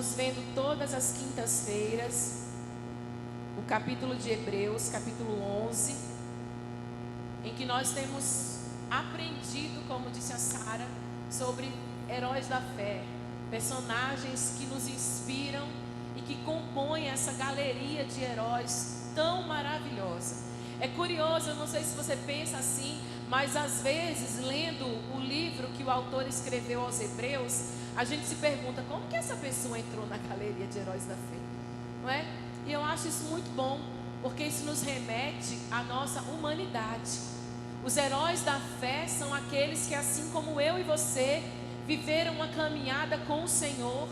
estamos vendo todas as quintas-feiras o capítulo de Hebreus, capítulo 11, em que nós temos aprendido, como disse a Sara, sobre heróis da fé, personagens que nos inspiram e que compõem essa galeria de heróis tão maravilhosa. É curioso, eu não sei se você pensa assim, mas às vezes, lendo o livro que o autor escreveu aos Hebreus, a gente se pergunta, como que essa pessoa entrou na galeria de heróis da fé? Não é? E eu acho isso muito bom, porque isso nos remete à nossa humanidade. Os heróis da fé são aqueles que, assim como eu e você, viveram uma caminhada com o Senhor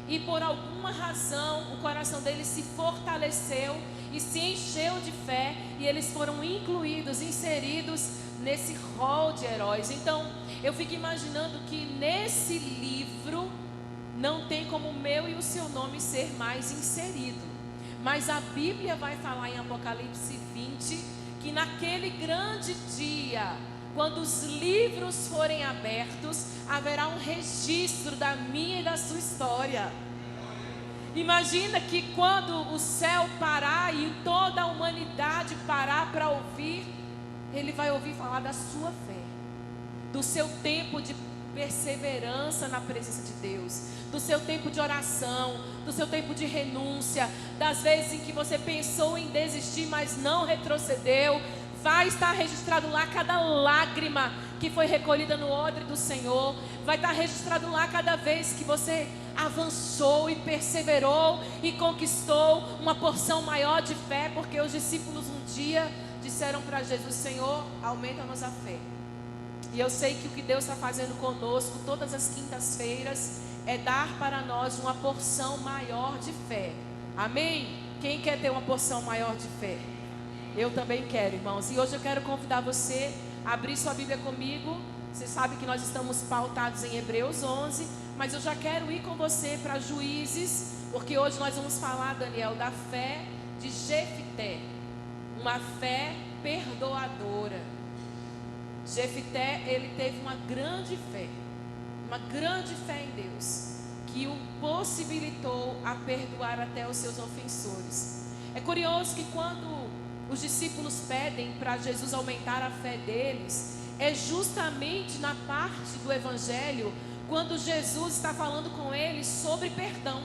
e por alguma razão o coração deles se fortaleceu e se encheu de fé e eles foram incluídos, inseridos nesse rol de heróis. Então eu fico imaginando que nesse livro não tem como o meu e o seu nome ser mais inserido, mas a Bíblia vai falar em Apocalipse 20 que naquele grande dia, quando os livros forem abertos, haverá um registro da minha e da sua história. Imagina que quando o céu parar e toda a humanidade parar para ouvir, ele vai ouvir falar da sua fé, do seu tempo de perseverança na presença de Deus, do seu tempo de oração, do seu tempo de renúncia, das vezes em que você pensou em desistir, mas não retrocedeu. Vai estar registrado lá cada lágrima que foi recolhida no odre do Senhor. Vai estar registrado lá cada vez que você avançou e perseverou e conquistou uma porção maior de fé, porque os discípulos um dia disseram para Jesus: Senhor, aumenta a nossa fé. E eu sei que o que Deus está fazendo conosco todas as quintas-feiras é dar para nós uma porção maior de fé. Amém? Quem quer ter uma porção maior de fé? Eu também quero, irmãos. E hoje eu quero convidar você a abrir sua Bíblia comigo. Você sabe que nós estamos pautados em Hebreus 11, mas eu já quero ir com você para Juízes, porque hoje nós vamos falar, Daniel, da fé de Jefité, uma fé perdoadora. Jefité, ele teve uma grande fé em Deus, que o possibilitou a perdoar até os seus ofensores. É curioso que quando os discípulos pedem para Jesus aumentar a fé deles, é justamente na parte do Evangelho, quando Jesus está falando com eles sobre perdão.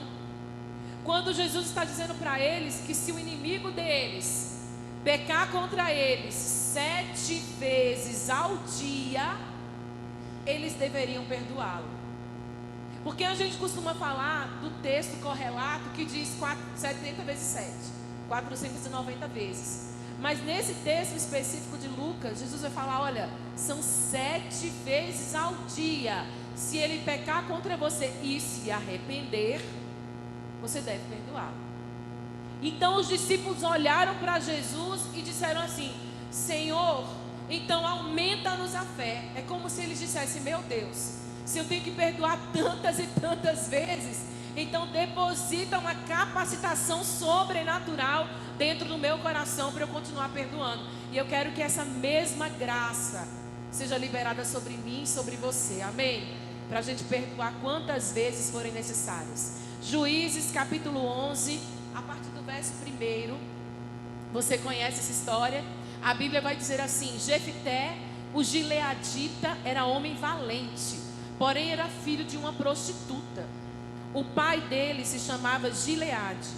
Quando Jesus está dizendo para eles que se o inimigo deles pecar contra eles 7 vezes ao dia, eles deveriam perdoá-lo. Porque a gente costuma falar do texto correlato que diz 70 vezes 7, 490 vezes. Mas nesse texto específico de Lucas, Jesus vai falar: olha, são 7 vezes ao dia. Se ele pecar contra você e se arrepender, você deve perdoá-lo. Então os discípulos olharam para Jesus e disseram assim: Senhor, então aumenta-nos a fé. É como se eles dissessem: meu Deus, se eu tenho que perdoar tantas e tantas vezes, então deposita uma capacitação sobrenatural dentro do meu coração para eu continuar perdoando. E eu quero que essa mesma graça seja liberada sobre mim e sobre você, amém? Para a gente perdoar quantas vezes forem necessárias. Juízes capítulo 11, a partir do verso 1, você conhece essa história? A Bíblia vai dizer assim: Jefité, o gileadita, era homem valente, porém era filho de uma prostituta. O pai dele se chamava Gileade.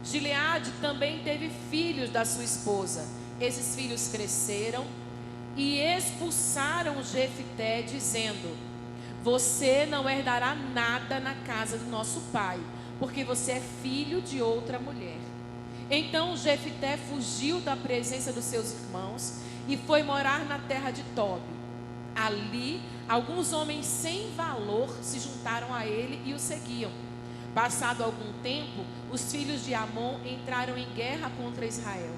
Gileade também teve filhos da sua esposa. Esses filhos cresceram e expulsaram Jefité, dizendo: você não herdará nada na casa do nosso pai, porque você é filho de outra mulher. Então Jefité fugiu da presença dos seus irmãos e foi morar na terra de Tobi. Ali, alguns homens sem valor se juntaram a ele e o seguiam. Passado algum tempo, os filhos de Amon entraram em guerra contra Israel.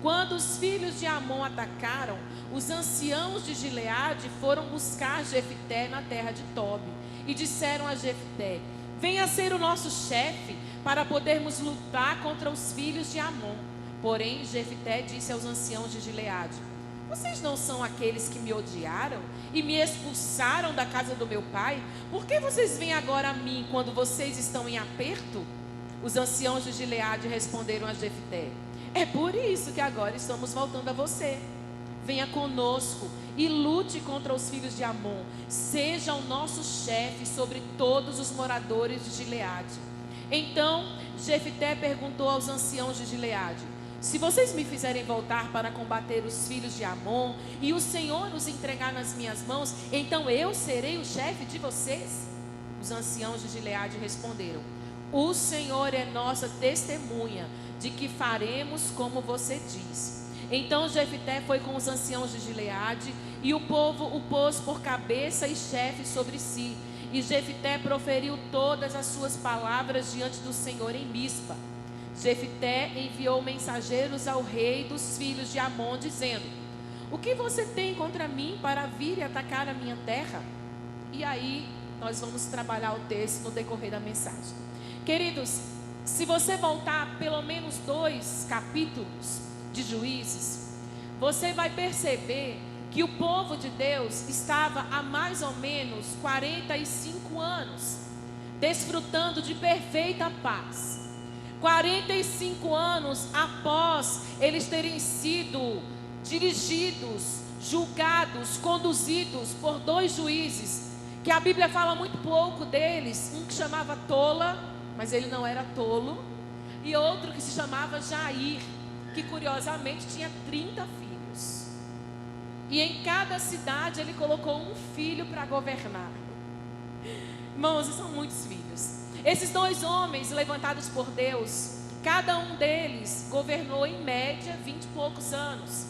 Quando os filhos de Amon atacaram, os anciãos de Gileade foram buscar Jefité na terra de Tobi e disseram a Jefité: venha ser o nosso chefe para podermos lutar contra os filhos de Amon. Porém Jefité disse aos anciãos de Gileade: vocês não são aqueles que me odiaram e me expulsaram da casa do meu pai? Por que vocês vêm agora a mim quando vocês estão em aperto? Os anciãos de Gileade responderam a Jefté: é por isso que agora estamos voltando a você. Venha conosco e lute contra os filhos de Amon. Seja o nosso chefe sobre todos os moradores de Gileade. Então Jefté perguntou aos anciãos de Gileade: se vocês me fizerem voltar para combater os filhos de Amon e o Senhor os entregar nas minhas mãos, então eu serei o chefe de vocês? Os anciãos de Gileade responderam: o Senhor é nossa testemunha de que faremos como você diz. Então Jefté foi com os anciãos de Gileade e o povo o pôs por cabeça e chefe sobre si. E Jefté proferiu todas as suas palavras diante do Senhor em Mispa. Jefté enviou mensageiros ao rei dos filhos de Amon, dizendo: o que você tem contra mim para vir e atacar a minha terra? E aí nós vamos trabalhar o texto no decorrer da mensagem. Queridos, se você voltar pelo menos 2 capítulos de Juízes, você vai perceber que o povo de Deus estava há mais ou menos 45 anos desfrutando de perfeita paz. 45 anos após eles terem sido dirigidos, julgados, conduzidos por 2 juízes, que a Bíblia fala muito pouco deles, um que chamava Tola, mas ele não era tolo, e outro que se chamava Jair, que curiosamente tinha 30 filhos. E em cada cidade ele colocou um filho para governar. Irmãos, são muitos filhos. Esses 2 homens levantados por Deus, cada um deles governou em média 20 e poucos anos.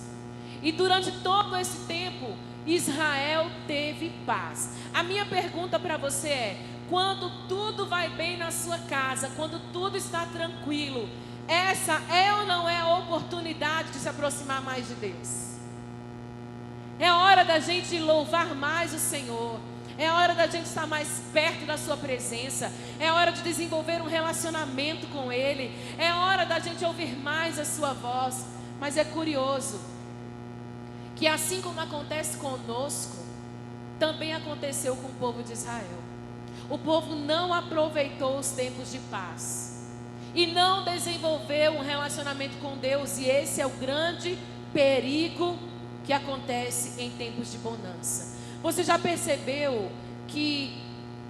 E durante todo esse tempo, Israel teve paz. A minha pergunta para você é: quando tudo vai bem na sua casa, quando tudo está tranquilo, essa é ou não é a oportunidade de se aproximar mais de Deus? É hora da gente louvar mais o Senhor. É hora da gente estar mais perto da sua presença. É hora de desenvolver um relacionamento com Ele. É hora da gente ouvir mais a sua voz. Mas é curioso que assim como acontece conosco, também aconteceu com o povo de Israel. O povo não aproveitou os tempos de paz e não desenvolveu um relacionamento com Deus. E esse é o grande perigo que acontece em tempos de bonança. Você já percebeu que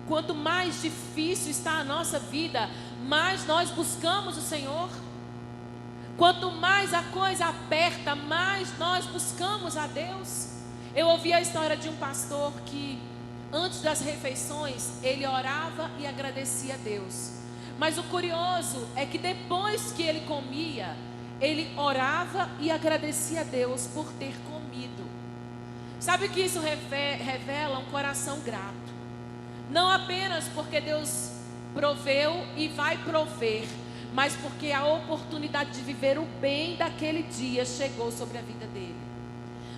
quanto mais difícil está a nossa vida, mais nós buscamos o Senhor? Quanto mais a coisa aperta, mais nós buscamos a Deus. Eu ouvi a história de um pastor que antes das refeições ele orava e agradecia a Deus. Mas o curioso é que depois que ele comia, ele orava e agradecia a Deus por ter comido. Sabe que isso revela um coração grato. Não apenas porque Deus proveu e vai prover, mas porque a oportunidade de viver o bem daquele dia chegou sobre a vida dele.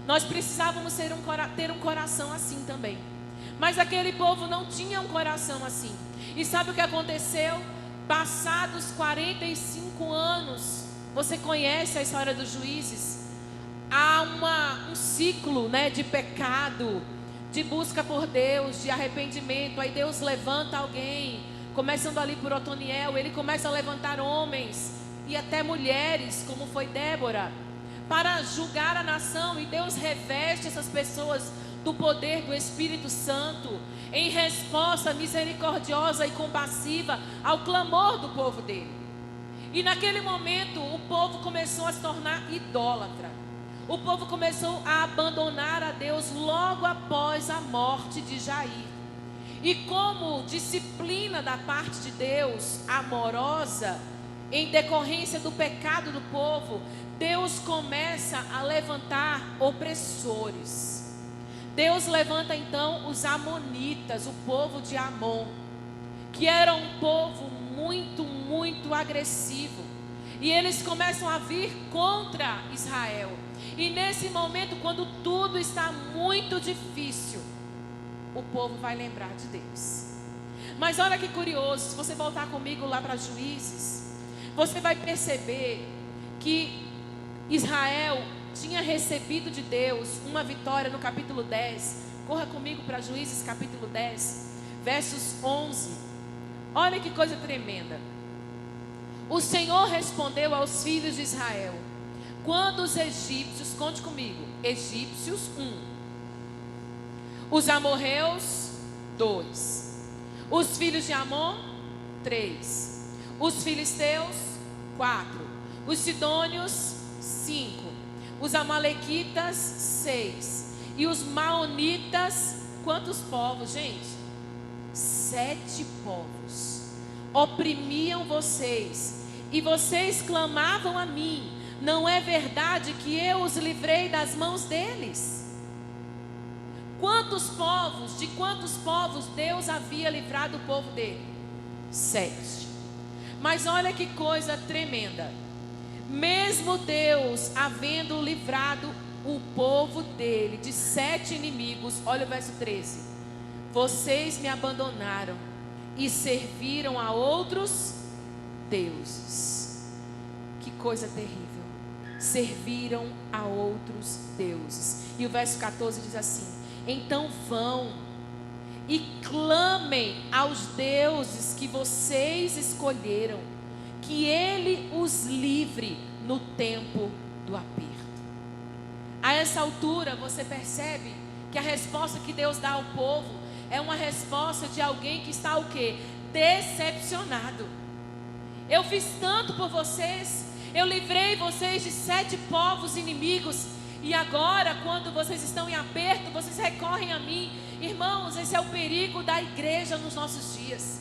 Nós precisávamos ter um coração assim também. Mas aquele povo não tinha um coração assim. E sabe o que aconteceu? Passados 45 anos, você conhece a história dos juízes? Há um ciclo, de pecado, de busca por Deus, de arrependimento. Aí Deus levanta alguém, começando ali por Otoniel, ele começa a levantar homens e até mulheres, como foi Débora, para julgar a nação. E Deus reveste essas pessoas do poder do Espírito Santo, em resposta misericordiosa e compassiva ao clamor do povo dele. E naquele momento o povo começou a se tornar idólatra. O povo começou a abandonar a Deus logo após a morte de Jair. E como disciplina da parte de Deus, amorosa, em decorrência do pecado do povo, Deus começa a levantar opressores. Deus levanta então os amonitas, o povo de Amon, que era um povo muito, muito agressivo. E eles começam a vir contra Israel. E nesse momento, quando tudo está muito difícil, o povo vai lembrar de Deus. Mas olha que curioso, se você voltar comigo lá para Juízes, você vai perceber que Israel tinha recebido de Deus uma vitória no capítulo 10. Corra comigo para Juízes capítulo 10, versos 11. Olha que coisa tremenda. O Senhor respondeu aos filhos de Israel: quando os egípcios, conte comigo, egípcios 1, os amorreus 2, os filhos de Amon 3, os filisteus 4, os sidônios 5, os amalequitas 6 e os maonitas, quantos povos, gente? 7 povos oprimiam vocês, e vocês clamavam a mim: não é verdade que eu os livrei das mãos deles? De quantos povos Deus havia livrado o povo dele? 7. Mas olha que coisa tremenda. Mesmo Deus havendo livrado o povo dele de 7 inimigos, olha o verso 13: vocês me abandonaram e serviram a outros deuses. Que coisa terrível. Serviram a outros deuses. E o verso 14 diz assim: então vão e clamem aos deuses que vocês escolheram, que ele os livre no tempo do aperto. A essa altura você percebe que a resposta que Deus dá ao povo é uma resposta de alguém que está o quê? Decepcionado. Eu fiz tanto por vocês, eu livrei vocês de 7 povos inimigos, e agora, quando vocês estão em aperto, vocês recorrem a mim. Irmãos, esse é o perigo da igreja nos nossos dias.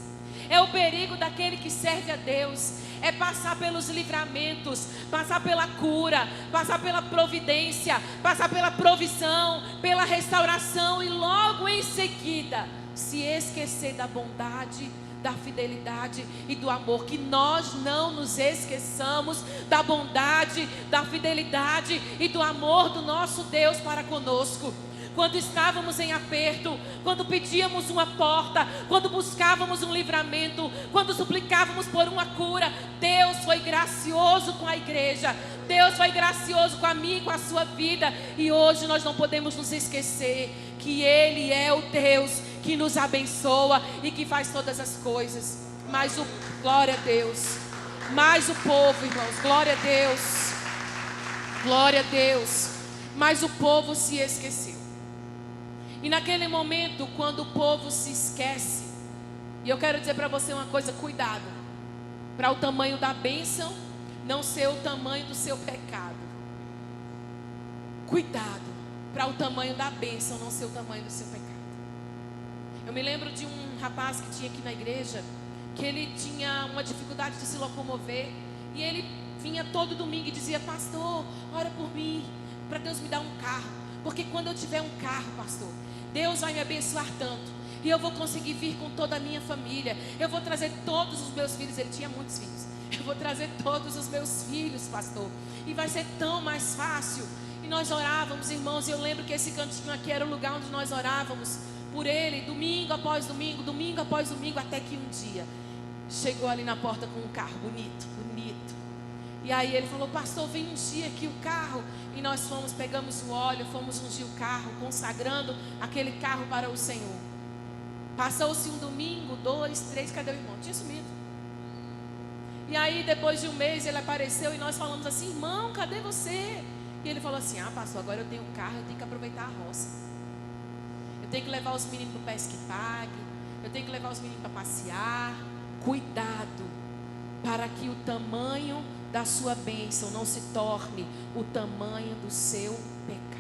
É o perigo daquele que serve a Deus. É passar pelos livramentos, passar pela cura, passar pela providência, passar pela provisão, pela restauração, e logo em seguida se esquecer da bondade, da fidelidade e do amor. Que nós não nos esqueçamos da bondade, da fidelidade e do amor do nosso Deus para conosco. Quando estávamos em aperto, quando pedíamos uma porta, quando buscávamos um livramento, quando suplicávamos por uma cura, Deus foi gracioso com a igreja, Deus foi gracioso com a minha e com a sua vida. E hoje nós não podemos nos esquecer que Ele é o Deus que nos abençoa e que faz todas as coisas. Mas glória a Deus, mas o povo, irmãos, glória a Deus, glória a Deus, mas o povo se esqueceu. E naquele momento, quando o povo se esquece, e eu quero dizer para você uma coisa: cuidado, para o tamanho da bênção não ser o tamanho do seu pecado. Cuidado, para o tamanho da bênção não ser o tamanho do seu pecado. Eu me lembro de um rapaz que tinha aqui na igreja, que ele tinha uma dificuldade de se locomover, e ele vinha todo domingo e dizia: pastor, ora por mim, para Deus me dar um carro, porque quando eu tiver um carro, pastor, Deus vai me abençoar tanto, e eu vou conseguir vir com toda a minha família, eu vou trazer todos os meus filhos. Ele tinha muitos filhos. Eu vou trazer todos os meus filhos, pastor, e vai ser tão mais fácil. E nós orávamos, irmãos, e eu lembro que esse cantinho aqui era o lugar onde nós orávamos por ele, domingo após domingo, domingo após domingo, até que um dia chegou ali na porta com um carro bonito, bonito. E aí ele falou: pastor, vem ungir aqui o carro. E nós fomos, pegamos o óleo, fomos ungir o carro, consagrando aquele carro para o Senhor. Passou-se um domingo, 2, 3, cadê o irmão? Tinha sumido. E aí depois de um mês ele apareceu e nós falamos assim: irmão, cadê você? E ele falou assim: ah, pastor, agora eu tenho um carro, eu tenho que aproveitar a roça. Eu tenho que levar os meninos para o Pesque Pague, eu tenho que levar os meninos para passear. Cuidado, para que o tamanho da sua bênção não se torne o tamanho do seu pecado.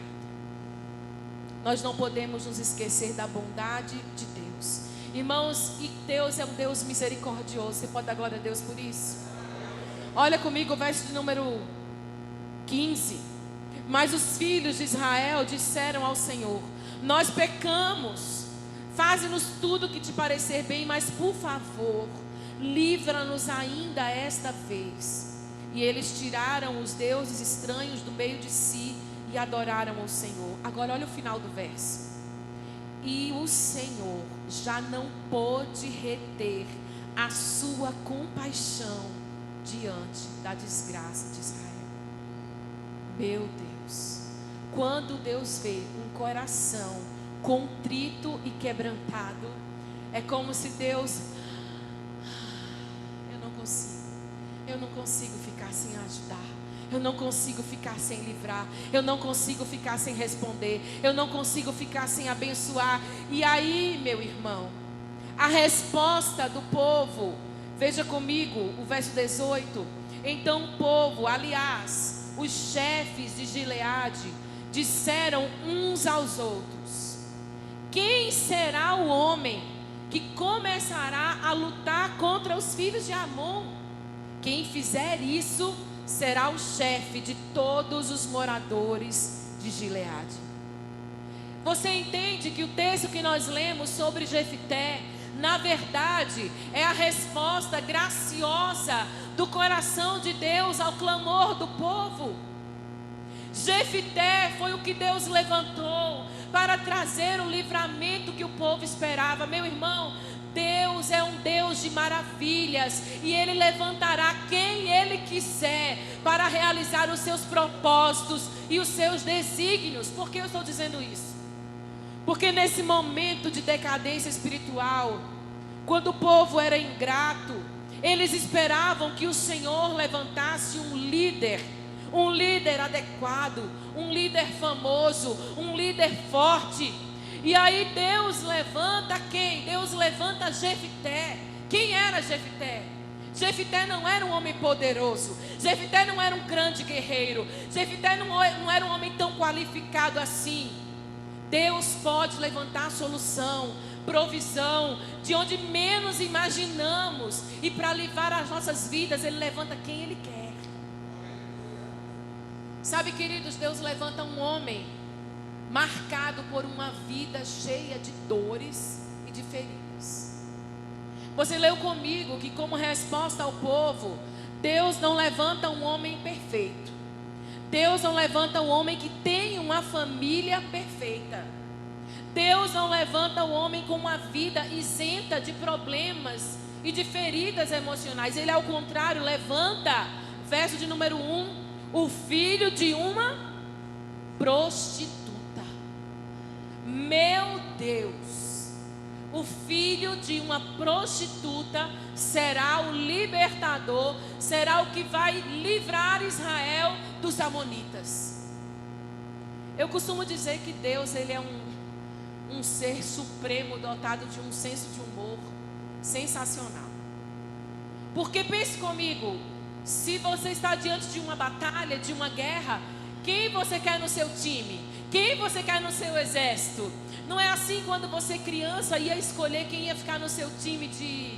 Nós não podemos nos esquecer da bondade de Deus, irmãos. E Deus é um Deus misericordioso. Você pode dar glória a Deus por isso? Olha comigo o verso de número 15. Mas os filhos de Israel disseram ao Senhor: nós pecamos, faze-nos tudo o que te parecer bem, mas por favor, livra-nos ainda esta vez. E eles tiraram os deuses estranhos do meio de si e adoraram ao Senhor. Agora olha o final do verso. E o Senhor já não pôde reter a sua compaixão diante da desgraça de Israel. Meu Deus, quando Deus vê um coração contrito e quebrantado, é como se Deus, eu não consigo ficar sem ajudar, eu não consigo ficar sem livrar, eu não consigo ficar sem responder, eu não consigo ficar sem abençoar. E aí, meu irmão, a resposta do povo, veja comigo o verso 18. Então o povo, aliás, os chefes de Gileade, disseram uns aos outros: quem será o homem que começará a lutar contra os filhos de Amon? Quem fizer isso será o chefe de todos os moradores de Gileade. Você entende que o texto que nós lemos sobre Jefté, na verdade, é a resposta graciosa do coração de Deus ao clamor do povo. Jefté foi o que Deus levantou para trazer o livramento que o povo esperava. Meu irmão, Deus é um Deus de maravilhas, e Ele levantará quem Ele quiser para realizar os seus propósitos e os seus desígnios. Por que eu estou dizendo isso? Porque nesse momento de decadência espiritual, quando o povo era ingrato, eles esperavam que o Senhor levantasse um líder adequado, um líder famoso, um líder forte. E aí Deus levanta quem? Deus levanta Jefté. Quem era Jefté? Jefté não era um homem poderoso, Jefté não era um grande guerreiro, Jefté não era um homem tão qualificado assim. Deus pode levantar solução, provisão, de onde menos imaginamos, e para livrar as nossas vidas, Ele levanta quem Ele quer. Sabe, queridos, Deus levanta um homem marcado por uma vida cheia de dores e de feridas. Você leu comigo que, como resposta ao povo, Deus não levanta um homem perfeito. Deus não levanta um homem que tem uma família perfeita. Deus não levanta um homem com uma vida isenta de problemas e de feridas emocionais. Ele, ao contrário, levanta, verso de número 1, o filho de uma prostituta. Meu Deus, o filho de uma prostituta será o libertador, será o que vai livrar Israel dos amonitas. Eu costumo dizer que Deus, Ele é um ser supremo, dotado de um senso de humor sensacional. Porque pense comigo, se você está diante de uma batalha, de uma guerra, quem você quer no seu time? Quem você quer no seu exército? Não é assim quando você criança ia escolher quem ia ficar no seu time de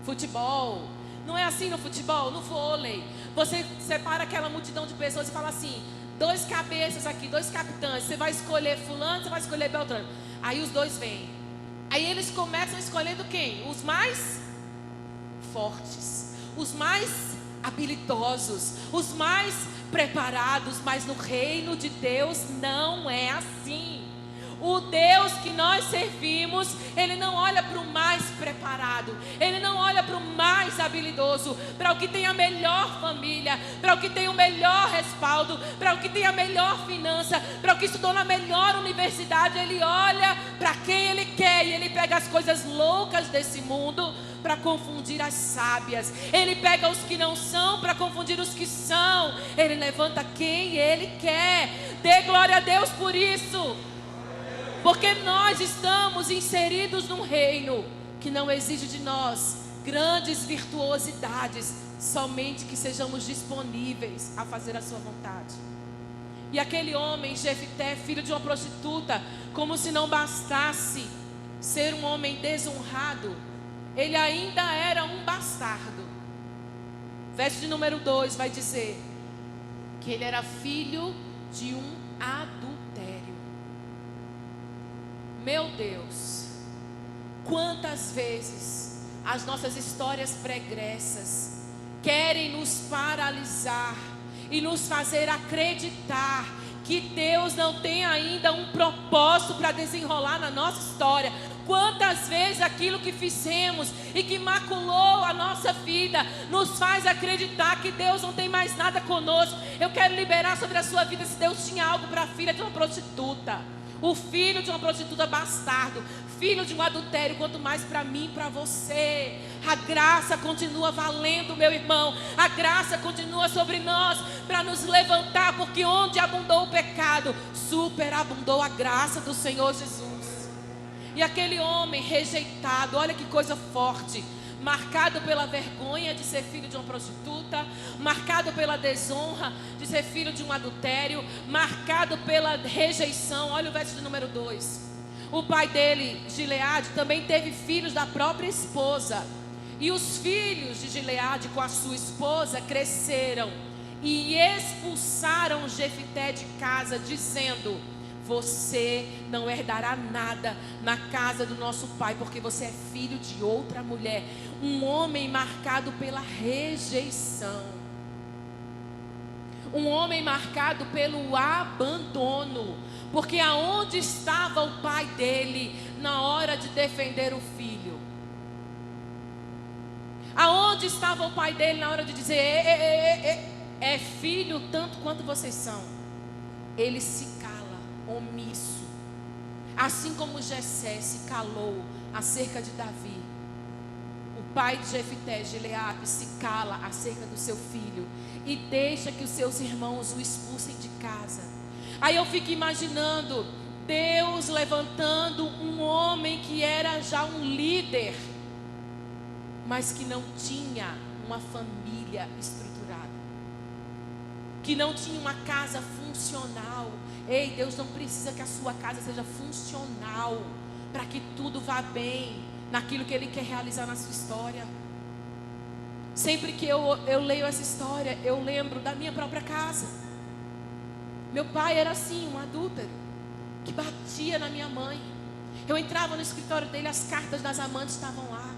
futebol. Não é assim no futebol, no vôlei. Você separa aquela multidão de pessoas e fala assim: 2 cabeças aqui, 2 capitães. Você vai escolher fulano, você vai escolher Beltrano. Aí os 2 vêm. Aí eles começam escolhendo quem? Os mais fortes, os mais habilidosos, os mais preparados. Mas no reino de Deus não é assim. O Deus que nós servimos, Ele não olha para o mais preparado, Ele não olha para o mais habilidoso, para o que tem a melhor família, para o que tem o melhor respaldo, para o que tem a melhor finança, para o que estudou na melhor universidade. Ele olha para quem Ele quer, e Ele pega as coisas loucas desse mundo para confundir as sábias. Ele pega os que não são para confundir os que são. Ele levanta quem Ele quer. Dê glória a Deus por isso. Porque nós estamos inseridos num reino que não exige de nós grandes virtuosidades, somente que sejamos disponíveis a fazer a sua vontade. E aquele homem, Jefté, filho de uma prostituta, como se não bastasse ser um homem desonrado, ele ainda era um bastardo. Verso de número 2 vai dizer que ele era filho de um adultério. Meu Deus, quantas vezes as nossas histórias pregressas querem nos paralisar e nos fazer acreditar que Deus não tem ainda um propósito para desenrolar na nossa história. Quantas vezes aquilo que fizemos e que maculou a nossa vida nos faz acreditar que Deus não tem mais nada conosco. Eu quero liberar sobre a sua vida, se Deus tinha algo para a filha de uma prostituta, o filho de uma prostituta bastardo, filho de um adultério, quanto mais para mim e para você. A graça continua valendo, meu irmão. A graça continua sobre nós para nos levantar, porque onde abundou o pecado, superabundou a graça do Senhor Jesus. E aquele homem rejeitado, olha que coisa forte, marcado pela vergonha de ser filho de uma prostituta, marcado pela desonra de ser filho de um adultério, marcado pela rejeição. Olha o verso de número 2. O pai dele, Gileade, também teve filhos da própria esposa. E os filhos de Gileade com a sua esposa cresceram e expulsaram Jefité de casa, dizendo: você não herdará nada na casa do nosso pai, porque você é filho de outra mulher. Um homem marcado pela rejeição, um homem marcado pelo abandono, porque aonde estava o pai dele na hora de defender o filho? Aonde estava o pai dele na hora de dizer: é filho tanto quanto vocês são? Ele se cala, omisso. Assim como Jessé se calou acerca de Davi, o pai de Jefité, Gileade, se cala acerca do seu filho e deixa que os seus irmãos o expulsem de casa. Aí eu fico imaginando Deus levantando um homem que era já um líder, mas que não tinha uma família estruturada, que não tinha uma casa funcional. Ei, Deus não precisa que a sua casa seja funcional para que tudo vá bem naquilo que Ele quer realizar na sua história. Sempre que eu leio essa história, eu lembro da minha própria casa. Meu pai era assim, um adúltero, que batia na minha mãe. Eu entrava no escritório dele, as cartas das amantes estavam lá.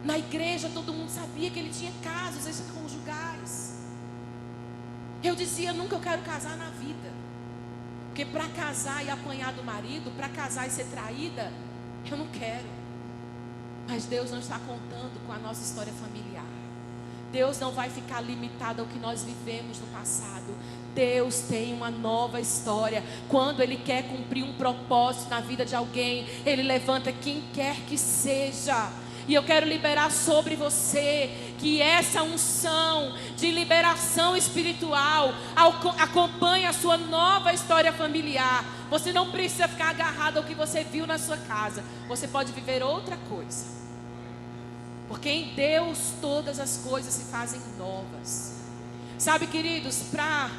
Na igreja todo mundo sabia que ele tinha casos extraconjugais. Eu dizia: nunca eu quero casar na vida, porque para casar e apanhar do marido, para casar e ser traída, eu não quero. Mas Deus não está contando com a nossa história familiar. Deus não vai ficar limitado ao que nós vivemos no passado. Deus tem uma nova história. Quando Ele quer cumprir um propósito na vida de alguém, Ele levanta quem quer que seja. E eu quero liberar sobre você que essa unção de liberação espiritual acompanhe a sua nova história familiar. Você não precisa ficar agarrado ao que você viu na sua casa. Você pode viver outra coisa. Porque em Deus todas as coisas se fazem novas. Sabe, queridos, para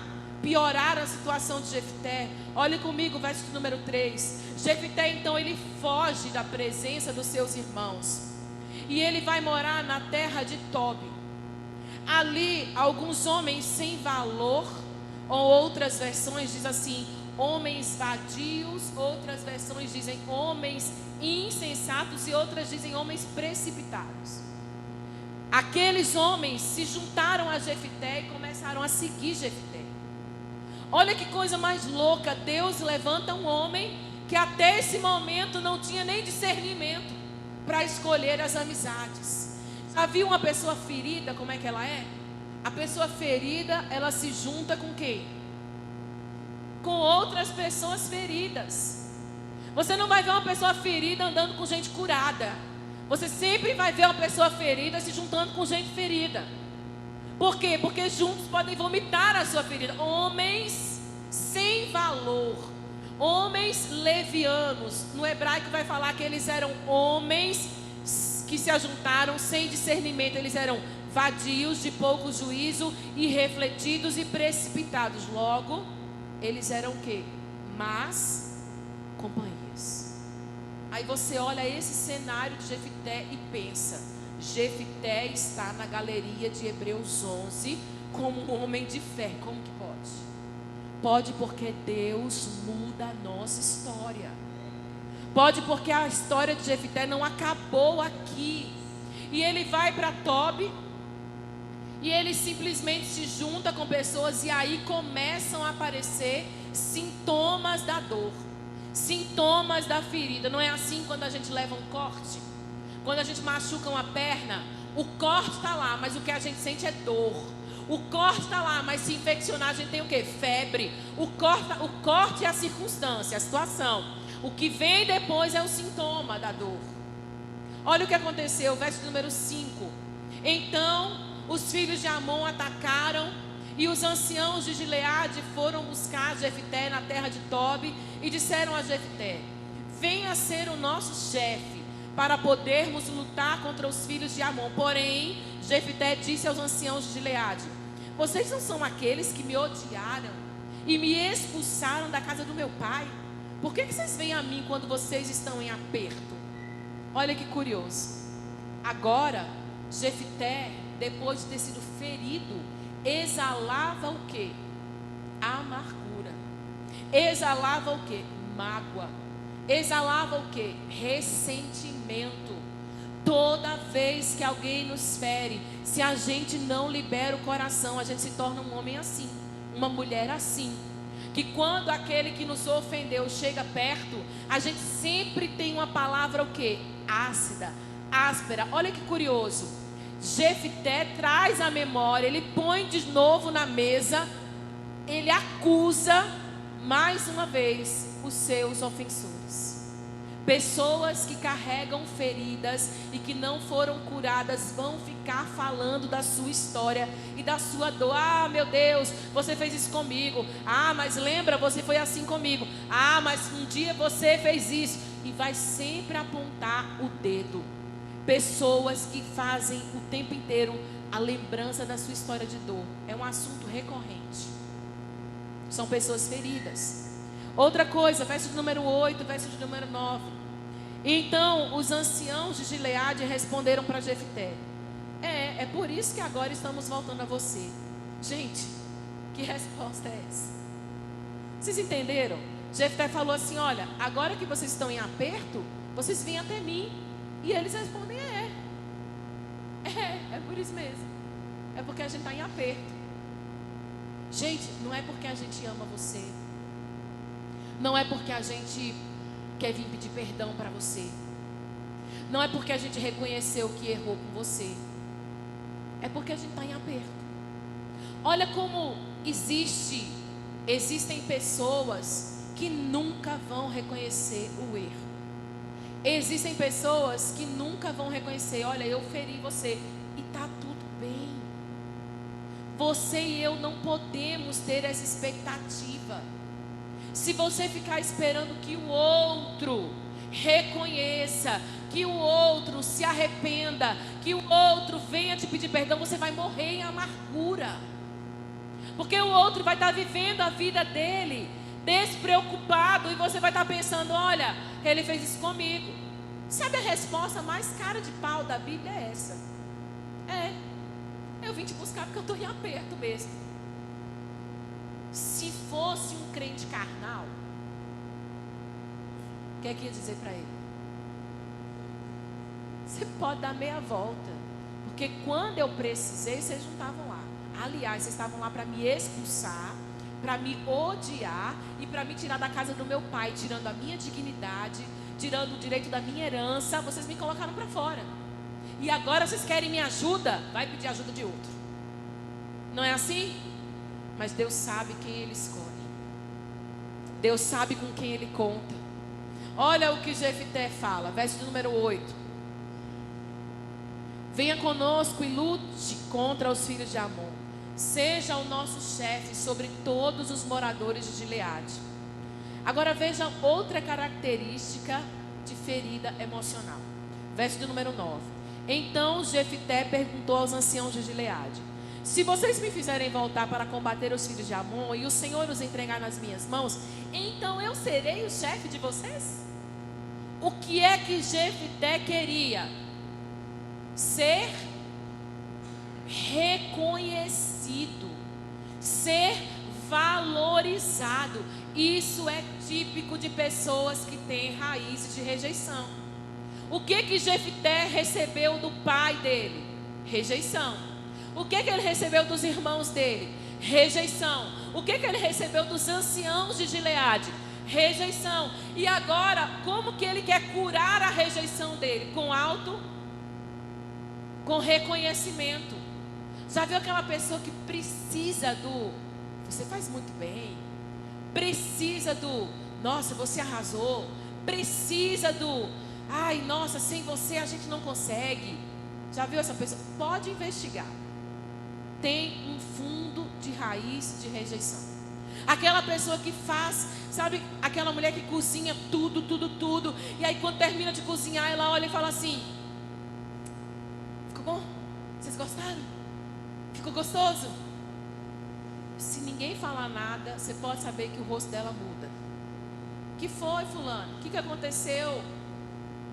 piorar a situação de Jefté, olhe comigo o verso número 3. Jefté então ele foge da presença dos seus irmãos. E ele vai morar na terra de Tobi. Ali, alguns homens sem valor, ou outras versões dizem assim, homens vadios, outras versões dizem homens insensatos e outras dizem homens precipitados. Aqueles homens se juntaram a Jefté e começaram a seguir Jefté. Olha que coisa mais louca, Deus levanta um homem que até esse momento não tinha nem discernimento para escolher as amizades. Já viu uma pessoa ferida, como é que ela é? A pessoa ferida, ela se junta com quem? Com outras pessoas feridas. Você não vai ver uma pessoa ferida andando com gente curada. Você sempre vai ver uma pessoa ferida se juntando com gente ferida. Por quê? Porque juntos podem vomitar a sua ferida. Homens sem valor, homens levianos. No hebraico vai falar que eles eram homens que se ajuntaram sem discernimento. Eles eram vadios, de pouco juízo, irrefletidos e precipitados. Logo, eles eram o quê? Más companhias. Aí você olha esse cenário de Jefté e pensa: Jefté está na galeria de Hebreus 11 como um homem de fé. Como que pode? Pode porque Deus muda a nossa história. Pode porque a história de Jefté não acabou aqui. E ele vai para Tobi e ele simplesmente se junta com pessoas e aí começam a aparecer sintomas da dor. Sintomas da ferida. Não é assim quando a gente leva um corte? Quando a gente machuca uma perna, o corte está lá, mas o que a gente sente é dor. O corte está lá, mas se infeccionar a gente tem o quê? Febre. O corte é a circunstância, a situação. O que vem depois é o sintoma da dor. Olha o que aconteceu, verso número 5. Então os filhos de Amon atacaram, e os anciãos de Gileade foram buscar Jefté na terra de Tobi, e disseram a Jefté: venha ser o nosso chefe, para podermos lutar contra os filhos de Amon. Porém, Jefté disse aos anciãos de Gileade: vocês não são aqueles que me odiaram e me expulsaram da casa do meu pai? Por que vocês vêm a mim quando vocês estão em aperto? Olha que curioso. Agora, Jefté, depois de ter sido ferido, exalava o quê? Amargura. Exalava o quê? Mágoa. Exalava o quê? Ressentimento. Toda vez que alguém nos fere, se a gente não libera o coração, a gente se torna um homem assim, uma mulher assim. Que quando aquele que nos ofendeu chega perto, a gente sempre tem uma palavra o quê? Ácida, áspera. Olha que curioso. Jefté traz a memória, ele põe de novo na mesa, ele acusa mais uma vez os seus ofensores. Pessoas que carregam feridas e que não foram curadas vão ficar falando da sua história e da sua dor. Ah, meu Deus, você fez isso comigo. Ah, mas lembra, você foi assim comigo. Ah, mas um dia você fez isso. E vai sempre apontar o dedo. Pessoas que fazem o tempo inteiro a lembrança da sua história de dor. É um assunto recorrente. São pessoas feridas. Outra coisa, verso de número 8, verso de número 9. Então os anciãos de Gileade responderam para Jefté: é por isso que agora estamos voltando a você. Gente, que resposta é essa? Vocês entenderam? Jefté falou assim: olha, agora que vocês estão em aperto, vocês vêm até mim. E eles respondem: é por isso mesmo. É porque a gente está em aperto. Gente, não é porque a gente ama você. Não é porque a gente quer vir pedir perdão para você. Não é porque a gente reconheceu que errou com você. É porque a gente está em aperto. Olha como existem pessoas que nunca vão reconhecer o erro. Existem pessoas que nunca vão reconhecer: olha, eu feri você e está tudo bem. Você e eu não podemos ter essa expectativa. Se você ficar esperando que o outro reconheça, que o outro se arrependa, que o outro venha te pedir perdão, você vai morrer em amargura. Porque o outro vai estar vivendo a vida dele despreocupado, e você vai estar pensando: olha, ele fez isso comigo. Sabe a resposta mais cara de pau da Bíblia é essa? Eu vim te buscar porque eu estou em aperto mesmo. Se fosse um crente carnal, o que é que ia dizer para ele? Você pode dar meia volta, porque quando eu precisei, vocês não estavam lá. Aliás, vocês estavam lá para me expulsar, para me odiar e para me tirar da casa do meu pai, tirando a minha dignidade, tirando o direito da minha herança. Vocês me colocaram para fora. E agora vocês querem minha ajuda? Vai pedir ajuda de outro. Não é assim? Mas Deus sabe quem Ele escolhe. Deus sabe com quem Ele conta. Olha o que Jefté fala, verso número 8. Venha conosco e lute contra os filhos de Amon. Seja o nosso chefe sobre todos os moradores de Gileade. Agora veja outra característica de ferida emocional. Verso de número 9. Então Jefté perguntou aos anciãos de Gileade: se vocês me fizerem voltar para combater os filhos de Amon e o Senhor os entregar nas minhas mãos, então eu serei o chefe de vocês? O que é que Jefté queria? Ser reconhecido, ser valorizado. Isso é típico de pessoas que têm raízes de rejeição. O que Jefté recebeu do pai dele? Rejeição. O que ele recebeu dos irmãos dele? Rejeição. O que ele recebeu dos anciãos de Gileade? rejeição. E agora, como que ele quer curar a rejeição dele? Com reconhecimento. Já viu aquela pessoa que precisa do você faz muito bem, precisa do nossa, você arrasou, precisa do ai, nossa, sem você a gente não consegue. Já viu essa pessoa? Pode investigar. Tem um fundo de raiz de rejeição. Aquela pessoa que faz, sabe, aquela mulher que cozinha tudo, e aí quando termina de cozinhar, ela olha e fala assim: ficou bom? Vocês gostaram? Ficou gostoso? Se ninguém falar nada, você pode saber que o rosto dela muda. O que foi, fulano? O que aconteceu?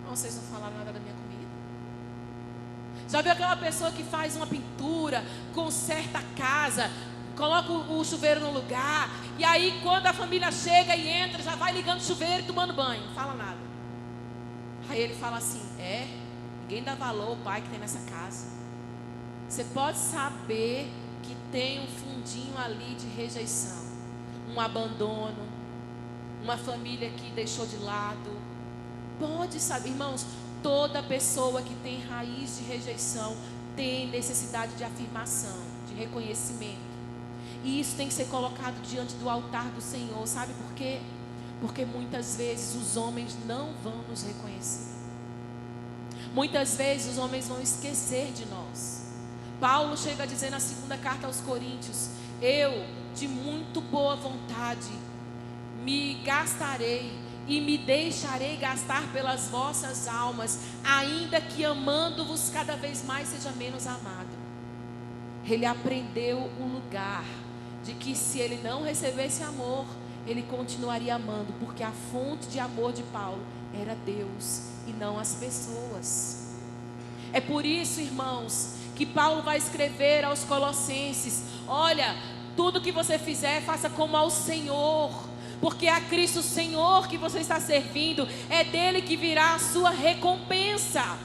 Não, vocês não falaram nada da minha comida. Já viu aquela pessoa que faz uma pintura, conserta a casa, coloca o chuveiro no lugar, e aí quando a família chega e entra, já vai ligando o chuveiro e tomando banho, não fala nada. Aí ele fala assim: ninguém dá valor ao pai que tem nessa casa. Você pode saber que tem um fundinho ali de rejeição, um abandono, uma família que deixou de lado. Pode saber, irmãos, toda pessoa que tem raiz de rejeição tem necessidade de afirmação, de reconhecimento. E isso tem que ser colocado diante do altar do Senhor. Sabe por quê? Porque muitas vezes os homens não vão nos reconhecer. Muitas vezes os homens vão esquecer de nós. Paulo chega a dizer na segunda carta aos Coríntios: eu, de muito boa vontade, me gastarei e me deixarei gastar pelas vossas almas, ainda que amando-vos cada vez mais seja menos amado. Ele aprendeu o lugar de que se ele não recebesse amor, ele continuaria amando, porque a fonte de amor de Paulo era Deus e não as pessoas. É por isso, irmãos, que Paulo vai escrever aos Colossenses: olha, tudo que você fizer, faça como ao Senhor, porque é a Cristo Senhor que você está servindo, é dele que virá a sua recompensa.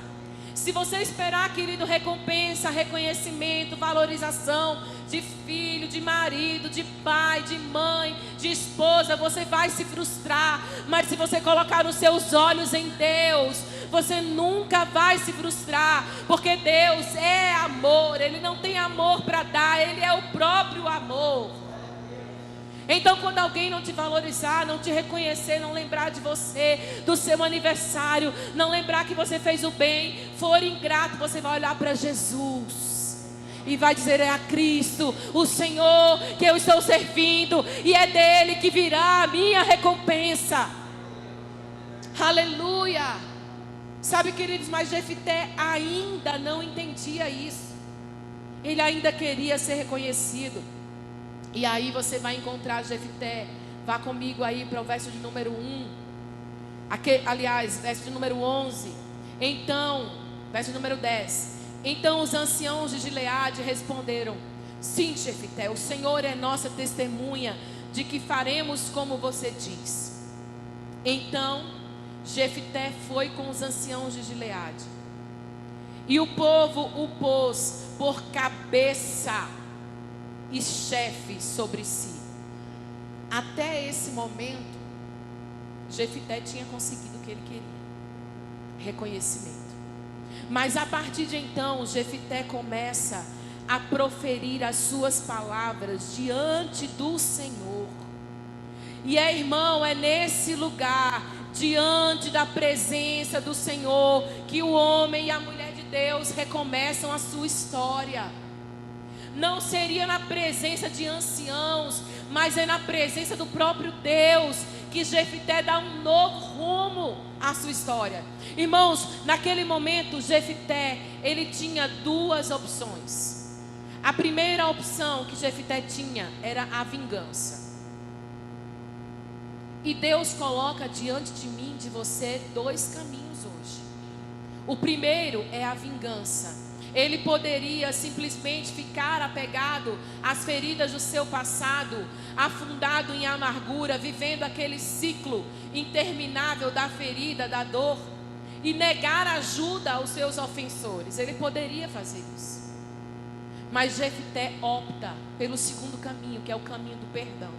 Se você esperar, querido, recompensa, reconhecimento, valorização de filho, de marido, de pai, de mãe, de esposa, você vai se frustrar. Mas se você colocar os seus olhos em Deus, você nunca vai se frustrar, porque Deus é amor. Ele não tem amor para dar, Ele é o próprio amor. Então, quando alguém não te valorizar, não te reconhecer, não lembrar de você, do seu aniversário, não lembrar que você fez o bem, for ingrato, você vai olhar para Jesus e vai dizer: é a Cristo, o Senhor que eu estou servindo, e é dele que virá a minha recompensa. Aleluia. Sabe, queridos, mas Jefté ainda não entendia isso. Ele ainda queria ser reconhecido. E aí você vai encontrar Jefté. Vá comigo aí para o verso de número 1. Verso de número 11. Então, verso de número 10. Então os anciãos de Gileade responderam: sim, Jefté, o Senhor é nossa testemunha de que faremos como você diz. Então Jefté foi com os anciãos de Gileade, e o povo o pôs por cabeça e chefe sobre si. Até esse momento, Jefté tinha conseguido o que ele queria: reconhecimento. Mas a partir de então, Jefté começa a proferir as suas palavras diante do Senhor. E irmão, é nesse lugar, diante da presença do Senhor, que o homem e a mulher de Deus recomeçam a sua história. Não seria na presença de anciãos, mas é na presença do próprio Deus que Jefté dá um novo rumo à sua história. Irmãos, naquele momento Jefté, ele tinha duas opções. A primeira opção que Jefté tinha era a vingança. E Deus coloca diante de mim, de você, dois caminhos hoje. O primeiro é a vingança. Ele poderia simplesmente ficar apegado às feridas do seu passado, afundado em amargura, vivendo aquele ciclo interminável da ferida, da dor, e negar ajuda aos seus ofensores. Ele poderia fazer isso. Mas Jefté opta pelo segundo caminho, que é o caminho do perdão.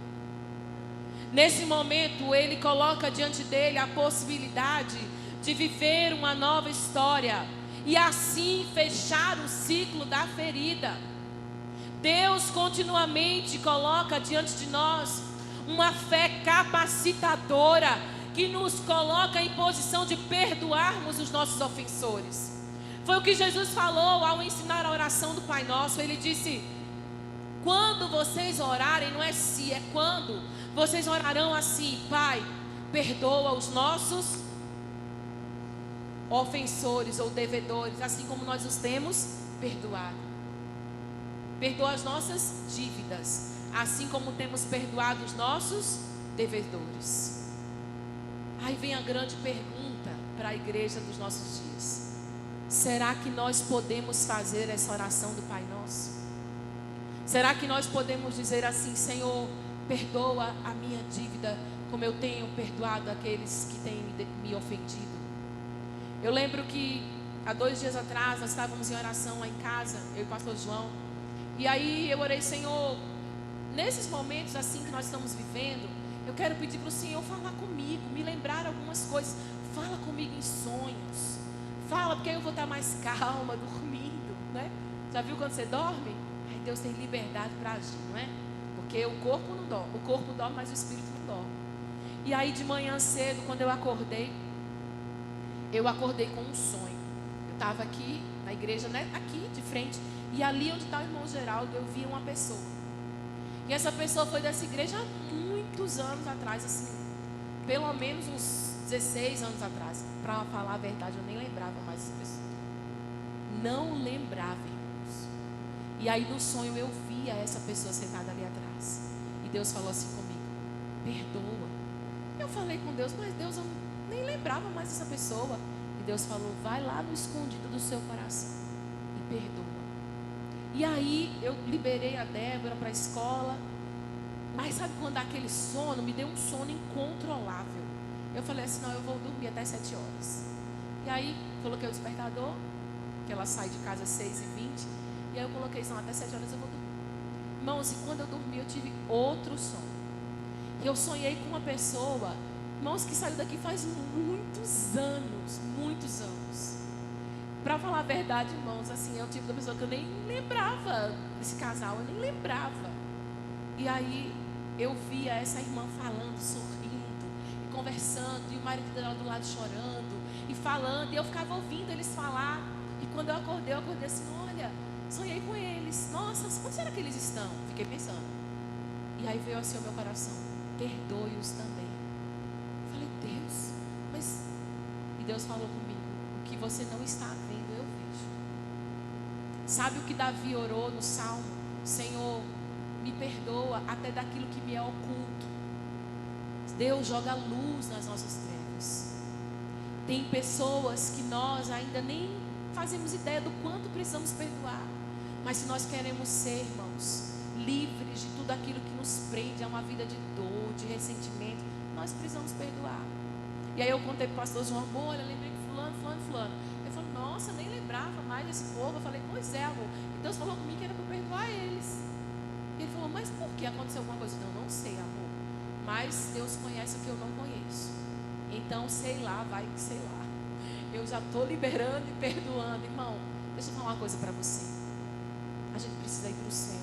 Nesse momento, ele coloca diante dele a possibilidade de viver uma nova história e assim fechar o ciclo da ferida. Deus continuamente coloca diante de nós uma fé capacitadora que nos coloca em posição de perdoarmos os nossos ofensores. Foi o que Jesus falou ao ensinar a oração do Pai Nosso. Ele disse: quando vocês orarem, não é se, é quando, vocês orarão assim: Pai, perdoa os nossos ofensores ou devedores, assim como nós os temos perdoado. Perdoa as nossas dívidas, assim como temos perdoado os nossos devedores. Aí vem a grande pergunta para a igreja dos nossos dias: será que nós podemos fazer essa oração do Pai Nosso? Será que nós podemos dizer assim: Senhor, perdoa a minha dívida, como eu tenho perdoado aqueles que têm me ofendido? Eu lembro que há 2 dias atrás nós estávamos em oração lá em casa, eu e o pastor João. E aí eu orei: Senhor, nesses momentos assim que nós estamos vivendo, eu quero pedir para o Senhor falar comigo, me lembrar algumas coisas. Fala comigo em sonhos. Fala, porque aí eu vou estar mais calma, dormindo, né? Já viu quando você dorme? Aí Deus tem liberdade para agir, não é? Porque o corpo não dorme. O corpo dorme, mas o espírito não dorme. E aí de manhã cedo, quando eu acordei com um sonho. Eu estava aqui na igreja, né? Aqui de frente. E ali onde está o irmão Geraldo, eu vi uma pessoa. E essa pessoa foi dessa igreja há muitos anos atrás, assim, pelo menos uns 16 anos atrás. Para falar a verdade, eu nem lembrava mais dessa pessoa. Não lembrava, irmãos. E aí no sonho eu via essa pessoa sentada ali atrás. E Deus falou assim comigo: perdoa. Eu falei com Deus: mas Deus, eu nem lembrava mais dessa pessoa. E Deus falou: vai lá no escondido do seu coração e perdoa. E aí eu liberei a Débora para a escola. Mas sabe quando aquele sono, me deu um sono incontrolável. Eu falei assim: não, eu vou dormir até 7 horas. E aí coloquei o despertador, que ela sai de casa às 6h20. E aí eu coloquei isso: até 7 horas eu vou dormir. Irmãos, e quando eu dormi eu tive outro sono. E eu sonhei com uma pessoa, irmãos, que saiu daqui faz muitos anos. Muitos anos. Para falar a verdade, irmãos, assim, é o tipo de pessoa que eu nem lembrava desse casal, eu nem lembrava. E aí eu via essa irmã falando, sorrindo e conversando, e o marido dela do lado chorando e falando, e eu ficava ouvindo eles falar. E quando eu acordei assim: olha, sonhei com eles. Nossa, onde será que eles estão? Fiquei pensando. E aí veio assim o meu coração: perdoe-os também. Eu falei: Deus, mas... E Deus falou comigo: o que você não está vendo, eu vejo. Sabe o que Davi orou no Salmo? Senhor, me perdoa até daquilo que me é oculto. Deus joga luz nas nossas trevas. Tem pessoas que nós ainda nem fazemos ideia do quanto precisamos perdoar. Mas se nós queremos ser, irmãos, livres de tudo aquilo que nos prende a uma vida de dor, de ressentimento, nós precisamos perdoar. E aí eu contei para o pastor João: olha, lembrei de fulano. Ele falou: nossa, nem lembrava mais desse povo. Eu falei: pois é, amor. E Deus falou comigo que era para perdoar eles. E ele falou: mas por que aconteceu alguma coisa? Eu não sei, amor. Mas Deus conhece o que eu não conheço. Então, sei lá, vai que sei lá. Eu já estou liberando e perdoando. Irmão, deixa eu falar uma coisa para você. A gente precisa ir para o céu.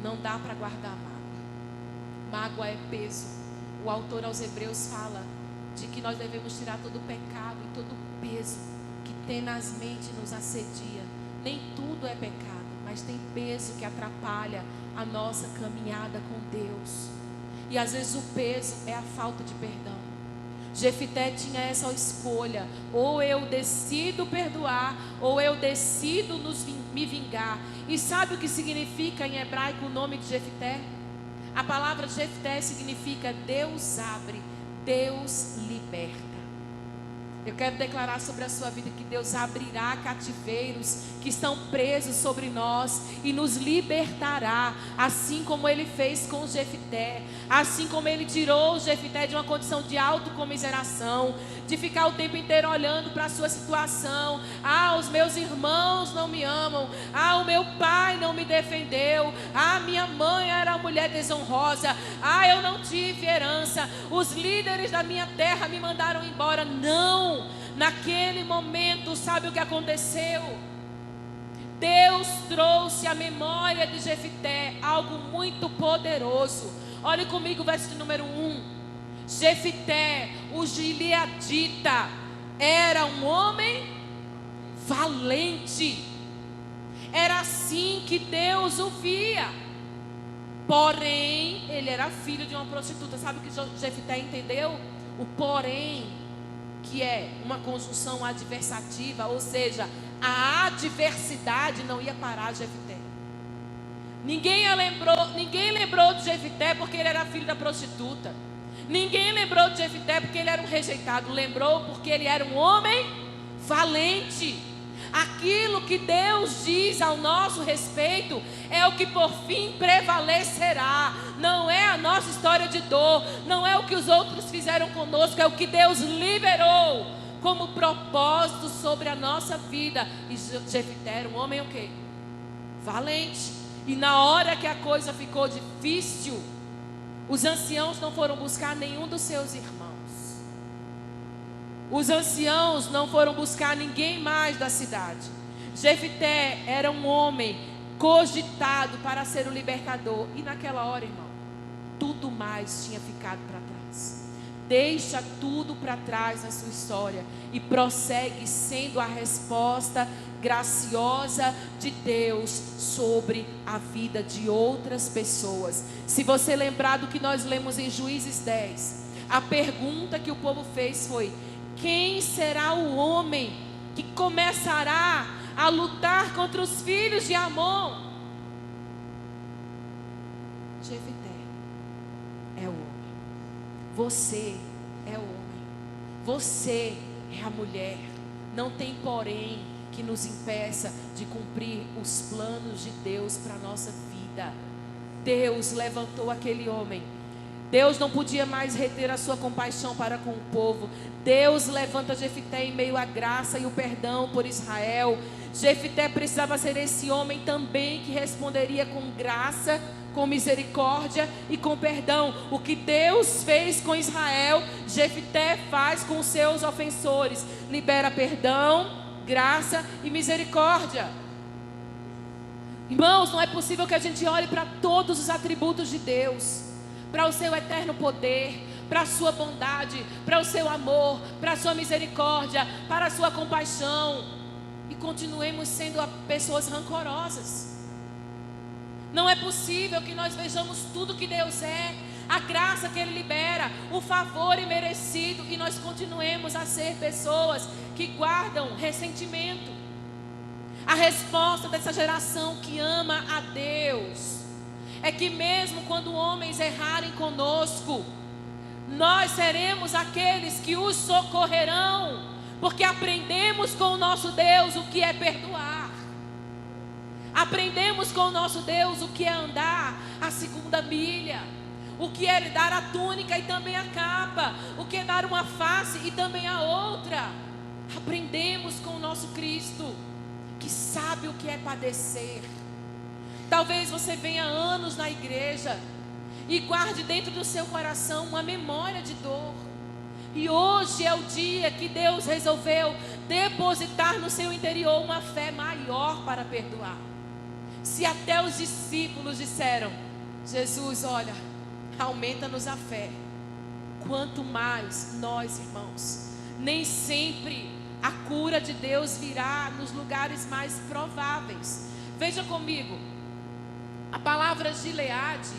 Não dá para guardar mágoa. Mágoa é peso. O autor aos Hebreus fala de que nós devemos tirar todo o pecado e todo o peso que tenazmente nos assedia. Nem tudo é pecado, mas tem peso que atrapalha a nossa caminhada com Deus. E às vezes o peso é a falta de perdão. Jefité tinha essa escolha: ou eu decido perdoar, ou eu decido me vingar. E sabe o que significa em hebraico o nome de Jefité? A palavra Jefité significa Deus abre, Deus liberta. Eu quero declarar sobre a sua vida que Deus abrirá cativeiros que estão presos sobre nós e nos libertará, assim como Ele fez com Jefité, assim como Ele tirou o Jefité de uma condição de autocomiseração, de ficar o tempo inteiro olhando para a sua situação. Ah, os meus irmãos não me amam. Ah, o meu pai não me defendeu. Ah, minha mãe era uma mulher desonrosa. Ah, eu não tive herança. Os líderes da minha terra me mandaram embora. Não, naquele momento, sabe o que aconteceu? Deus trouxe à memória de Jefité algo muito poderoso. Olhe comigo o verso de número 1. Jefité, o gileadita, era um homem valente. Era assim que Deus o via. Porém, ele era filho de uma prostituta. Sabe o que Jefité entendeu? O porém, que é uma conjunção adversativa, ou seja, a adversidade não ia parar Jefité. Ninguém lembrou de Jefité porque ele era filho da prostituta. Ninguém lembrou de Jefité porque ele era um rejeitado. Lembrou porque ele era um homem valente. Aquilo que Deus diz ao nosso respeito é o que por fim prevalecerá. Não é a nossa história de dor, não é o que os outros fizeram conosco, é o que Deus liberou como propósito sobre a nossa vida. E Jefité era um homem o quê? Valente. E na hora que a coisa ficou difícil, os anciãos não foram buscar nenhum dos seus irmãos. Os anciãos não foram buscar ninguém mais da cidade. Jefité era um homem cogitado para ser o libertador. E naquela hora, irmão, tudo mais tinha ficado para trás. Deixa tudo para trás na sua história e prossegue sendo a resposta graciosa de Deus sobre a vida de outras pessoas. Se você lembrar do que nós lemos em Juízes 10, a pergunta que o povo fez foi: quem será o homem que começará a lutar contra os filhos de Amon? Jefité é o homem. Você é o homem. Você é a mulher. Não tem porém que nos impeça de cumprir os planos de Deus para a nossa vida. Deus levantou aquele homem. Deus não podia mais reter a sua compaixão para com o povo. Deus levanta Jefité em meio à graça e o perdão por Israel. Jefité precisava ser esse homem também que responderia com graça, com misericórdia e com perdão. O que Deus fez com Israel, Jefité faz com os seus ofensores. Libera perdão, graça e misericórdia. Irmãos, não é possível que a gente olhe para todos os atributos de Deus, para o seu eterno poder, para a sua bondade, para o seu amor, para a sua misericórdia, para a sua compaixão, e continuemos sendo pessoas rancorosas. Não é possível que nós vejamos tudo que Deus é, a graça que Ele libera, o favor imerecido, e nós continuemos a ser pessoas que guardam ressentimento. A resposta dessa geração que ama a Deus é que mesmo quando homens errarem conosco, nós seremos aqueles que os socorrerão, porque aprendemos com o nosso Deus o que é perdoar. Aprendemos com o nosso Deus o que é andar a segunda milha, o que é dar a túnica e também a capa, o que é dar uma face e também a outra. Aprendemos com o nosso Cristo, que sabe o que é padecer. Talvez você venha há anos na igreja e guarde dentro do seu coração uma memória de dor. E hoje é o dia que Deus resolveu depositar no seu interior uma fé maior para perdoar. Se até os discípulos disseram: Jesus, olha, aumenta-nos a fé, quanto mais nós, irmãos. Nem sempre a cura de Deus virá nos lugares mais prováveis. Veja comigo, a palavra Gileade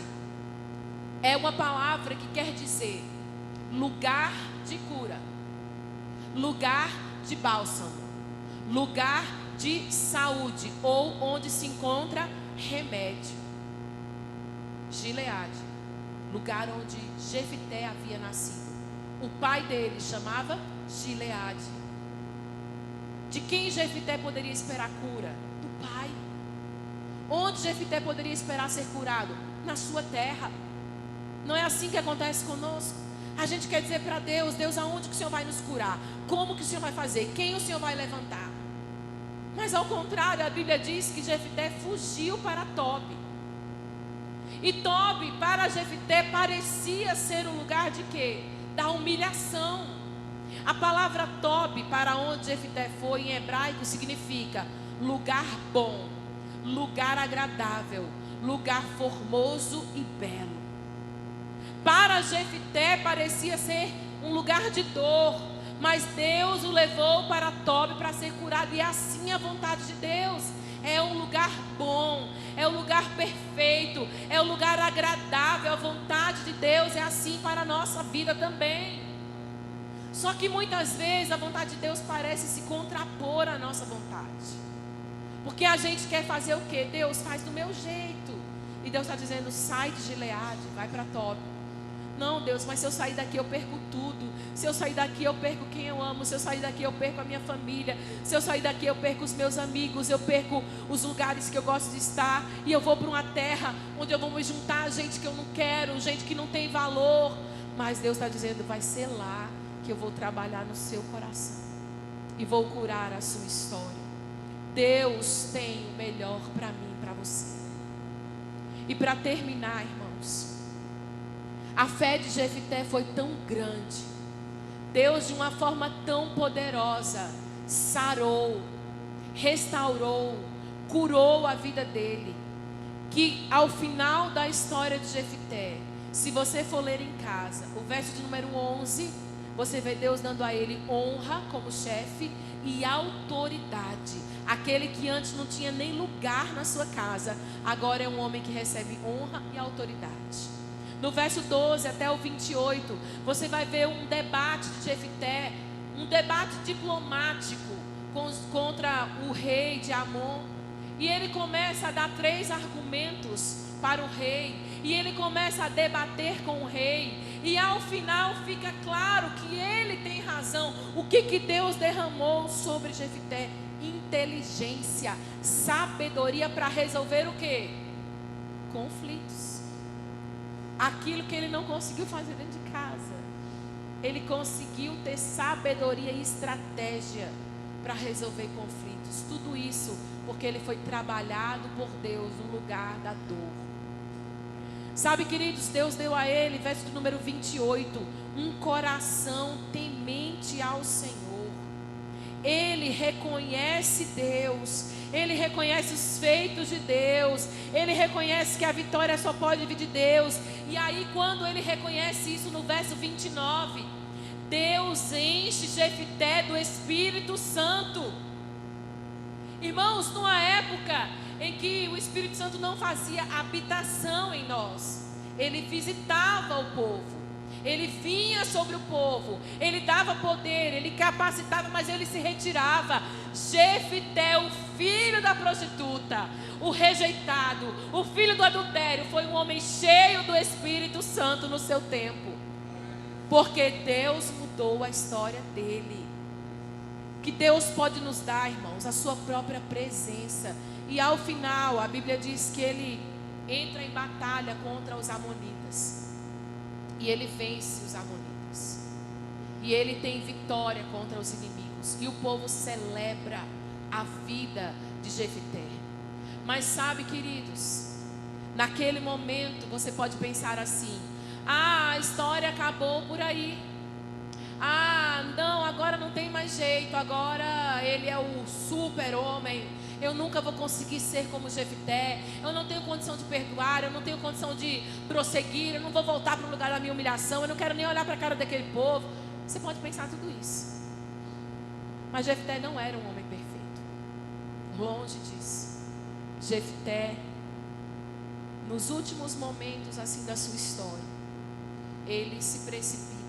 é uma palavra que quer dizer lugar de cura, lugar de bálsamo, lugar de saúde, ou onde se encontra remédio. Gileade, lugar onde Jefité havia nascido. O pai dele chamava Gileade. De quem Jefité poderia esperar cura? Do pai. Onde Jefité poderia esperar ser curado? Na sua terra. Não é assim que acontece conosco? A gente quer dizer para Deus: Deus, aonde que o Senhor vai nos curar? Como que o Senhor vai fazer? Quem o Senhor vai levantar? Mas ao contrário, a Bíblia diz que Jefité fugiu para Tobi. E Tobi, para Jefité, parecia ser um lugar de quê? Da humilhação. A palavra Tobi, para onde Jefité foi, em hebraico, significa lugar bom, lugar agradável, lugar formoso e belo. Para Jefité parecia ser um lugar de dor, mas Deus o levou para Tobi para ser curado. E assim a vontade de Deus é um lugar bom, é um lugar perfeito, é um lugar agradável. A vontade de Deus é assim para a nossa vida também. Só que muitas vezes a vontade de Deus parece se contrapor à nossa vontade, porque a gente quer fazer o quê? Deus, faz do meu jeito. E Deus está dizendo: sai de Gileade, vai para Tobi. Não, Deus, mas se eu sair daqui eu perco tudo. Se eu sair daqui eu perco quem eu amo. Se eu sair daqui eu perco a minha família. Se eu sair daqui eu perco os meus amigos. Eu perco os lugares que eu gosto de estar. E eu vou para uma terra onde eu vou me juntar a gente que eu não quero, gente que não tem valor. Mas Deus está dizendo: vai ser lá que eu vou trabalhar no seu coração e vou curar a sua história. Deus tem o melhor para mim e para você. E para terminar, irmãos, a fé de Jefité foi tão grande. Deus, de uma forma tão poderosa, sarou, restaurou, curou a vida dele, que ao final da história de Jefité, se você for ler em casa, o verso de número 11, você vê Deus dando a ele honra como chefe e autoridade. Aquele que antes não tinha nem lugar na sua casa, agora é um homem que recebe honra e autoridade. No verso 12 até o 28, você vai ver um debate de Jefité, um debate diplomático contra o rei de Amon. E ele começa a dar 3 argumentos para o rei, e ele começa a debater com o rei, e ao final fica claro que ele tem razão. O que Deus derramou sobre Jefité? Inteligência, sabedoria para resolver o quê? Conflitos. Aquilo que ele não conseguiu fazer dentro de casa, ele conseguiu ter sabedoria e estratégia para resolver conflitos. Tudo isso porque ele foi trabalhado por Deus no lugar da dor. Sabe, queridos, Deus deu a ele, verso do número 28, um coração temente ao Senhor. Ele reconhece Deus, ele reconhece os feitos de Deus, ele reconhece que a vitória só pode vir de Deus. E aí, quando ele reconhece isso, no verso 29, Deus enche Jefité do Espírito Santo. Irmãos, numa época em que o Espírito Santo não fazia habitação em nós, ele visitava o povo, ele vinha sobre o povo, ele dava poder, ele capacitava, mas ele se retirava. Jefité, o filho da prostituta, o rejeitado, o filho do adultério, foi um homem cheio do Espírito Santo no seu tempo, porque Deus mudou a história dele. Que Deus pode nos dar, irmãos, a sua própria presença. E ao final, a Bíblia diz que ele entra em batalha contra os amonitas. E ele vence os amonitas. E ele tem vitória contra os inimigos. E o povo celebra a vida de Jefité. Mas sabe, queridos, naquele momento você pode pensar assim: a história acabou por aí. Não, agora não tem mais jeito, agora ele é o super-homem, eu nunca vou conseguir ser como Jefité, eu não tenho condição de perdoar, eu não tenho condição de prosseguir, eu não vou voltar para o lugar da minha humilhação, eu não quero nem olhar para a cara daquele povo. Você pode pensar tudo isso, mas Jefité não era um homem perfeito, longe disso. Jefité, nos últimos momentos assim da sua história, ele se precipita.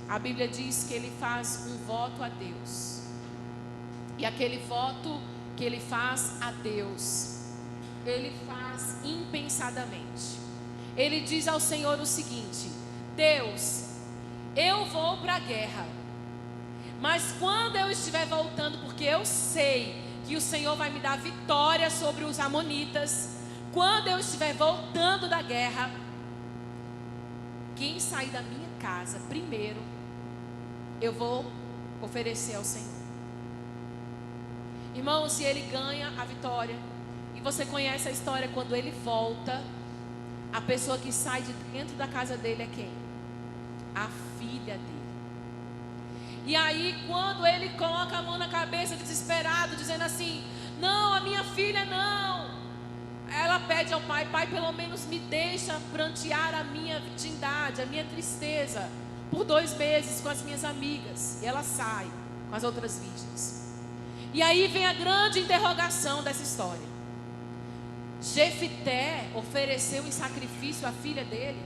A Bíblia diz que ele faz um voto a Deus. E aquele voto que ele faz a Deus, ele faz impensadamente. Ele diz ao Senhor o seguinte: Deus, eu vou para a guerra. Mas quando eu estiver voltando, porque eu sei que o Senhor vai me dar vitória sobre os amonitas, quando eu estiver voltando da guerra, quem sair da minha casa primeiro, eu vou oferecer ao Senhor. Irmão, se ele ganha a vitória, e você conhece a história, quando ele volta, a pessoa que sai de dentro da casa dele é quem? A filha dele. E aí, quando ele coloca a mão na cabeça, desesperado, dizendo assim: não, a minha filha não. Ela pede ao pai: pai, pelo menos me deixa prantear a minha virgindade, a minha tristeza, por 2 meses com as minhas amigas. E ela sai com as outras virgens. E aí vem a grande interrogação dessa história. Jefité ofereceu em sacrifício a filha dele?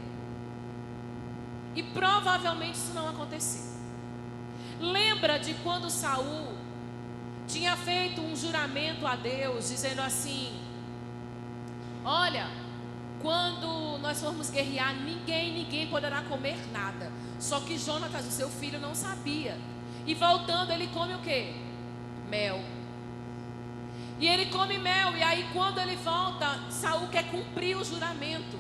E provavelmente isso não aconteceu. Lembra de quando Saul tinha feito um juramento a Deus, dizendo assim: olha, quando nós formos guerrear, ninguém poderá comer nada. Só que Jonatas, o seu filho, não sabia. E voltando, ele come o quê? Mel. E ele come mel. E aí quando ele volta, Saul quer cumprir o juramento.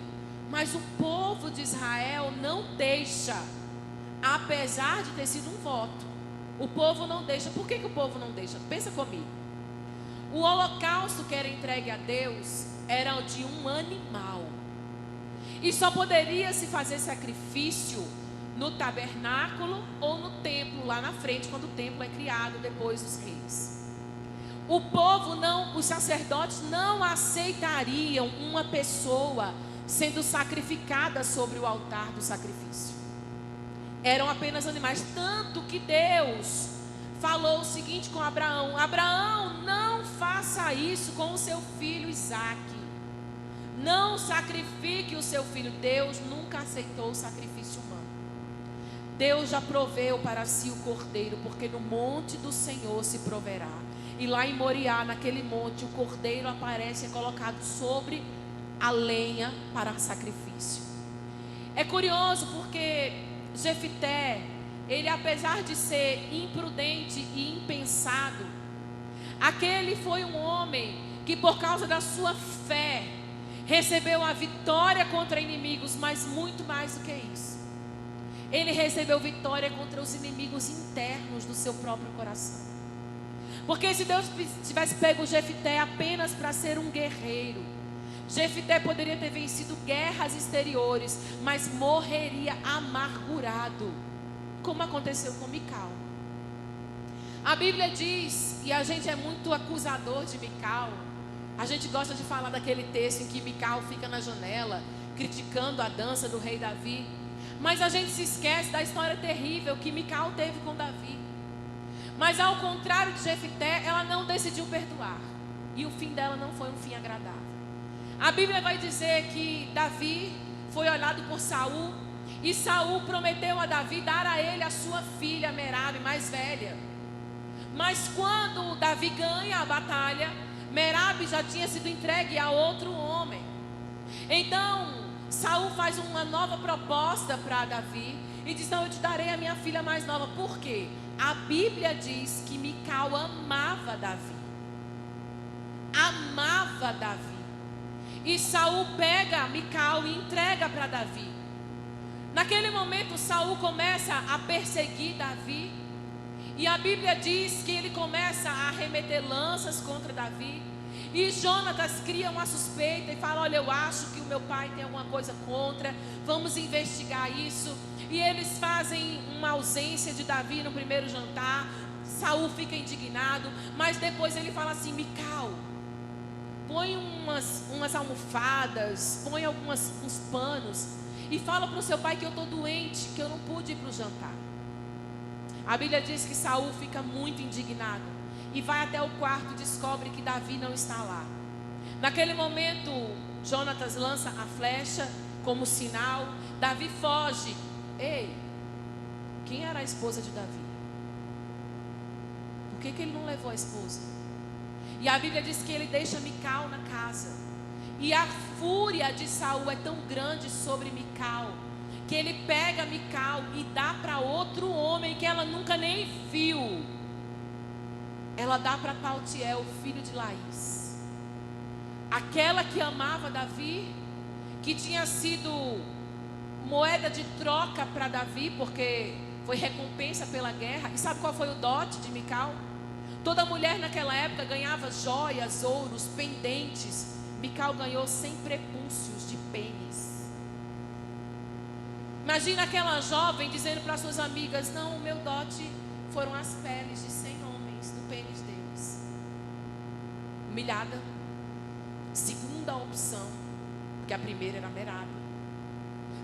Mas o povo de Israel não deixa. Apesar de ter sido um voto, o povo não deixa. Por que o povo não deixa? Pensa comigo. O holocausto que era entregue a Deus era de um animal. E só poderia se fazer sacrifício no tabernáculo ou no templo, lá na frente, quando o templo é criado depois dos reis. O povo não, os sacerdotes não aceitariam uma pessoa sendo sacrificada sobre o altar do sacrifício. Eram apenas animais, tanto que Deus falou o seguinte com Abraão: Abraão, não faça isso com o seu filho Isaque. Não sacrifique o seu filho. Deus nunca aceitou o sacrifício humano. Deus já proveu para si o cordeiro, porque no monte do Senhor se proverá. E lá em Moriá, naquele monte, o cordeiro aparece e é colocado sobre a lenha para sacrifício. É curioso porque Jefité, ele, apesar de ser imprudente e impensado, aquele foi um homem que, por causa da sua fé, recebeu a vitória contra inimigos, mas muito mais do que isso. Ele recebeu vitória contra os inimigos internos do seu próprio coração. Porque se Deus tivesse pego Jefité apenas para ser um guerreiro, Jefité poderia ter vencido guerras exteriores, mas morreria amargurado, como aconteceu com Mical. A Bíblia diz, e a gente é muito acusador de Mical, a gente gosta de falar daquele texto em que Mical fica na janela, criticando a dança do rei Davi, mas a gente se esquece da história terrível que Mical teve com Davi. Mas ao contrário de Jefité, ela não decidiu perdoar, e o fim dela não foi um fim agradável. A Bíblia vai dizer que Davi foi olhado por Saul, e Saul prometeu a Davi dar a ele a sua filha Merabe, mais velha. Mas quando Davi ganha a batalha, Merabe já tinha sido entregue a outro homem. Então Saul faz uma nova proposta para Davi e diz: não, eu te darei a minha filha mais nova. Por quê? A Bíblia diz que Mical amava Davi. Amava Davi. E Saul pega Mical e entrega para Davi. Naquele momento Saul começa a perseguir Davi. E a Bíblia diz que ele começa a arremeter lanças contra Davi. E Jonatas cria uma suspeita e fala: olha, eu acho que o meu pai tem alguma coisa contra, vamos investigar isso. E eles fazem uma ausência de Davi no primeiro jantar. Saul fica indignado, mas depois ele fala assim: Mical, põe umas almofadas, põe uns panos e fala para o seu pai que eu estou doente, que eu não pude ir para o jantar. A Bíblia diz que Saul fica muito indignado e vai até o quarto e descobre que Davi não está lá. Naquele momento, Jonatas lança a flecha como sinal. Davi foge. Ei, quem era a esposa de Davi? Por que ele não levou a esposa? E a Bíblia diz que ele deixa Mical na casa. E a fúria de Saul é tão grande sobre Mical que ele pega Mical e dá para outro homem que ela nunca nem viu. Ela dá para Paltiel, filho de Laís. Aquela que amava Davi, que tinha sido moeda de troca para Davi, porque foi recompensa pela guerra. E sabe qual foi o dote de Mical? Toda mulher naquela época ganhava joias, ouros, pendentes. Mical ganhou 100 prepúcios de pênis. Imagina aquela jovem dizendo para suas amigas: não, o meu dote foram as peles de 100 homens do pênis deles. Humilhada. Segunda opção, porque a primeira era Merab.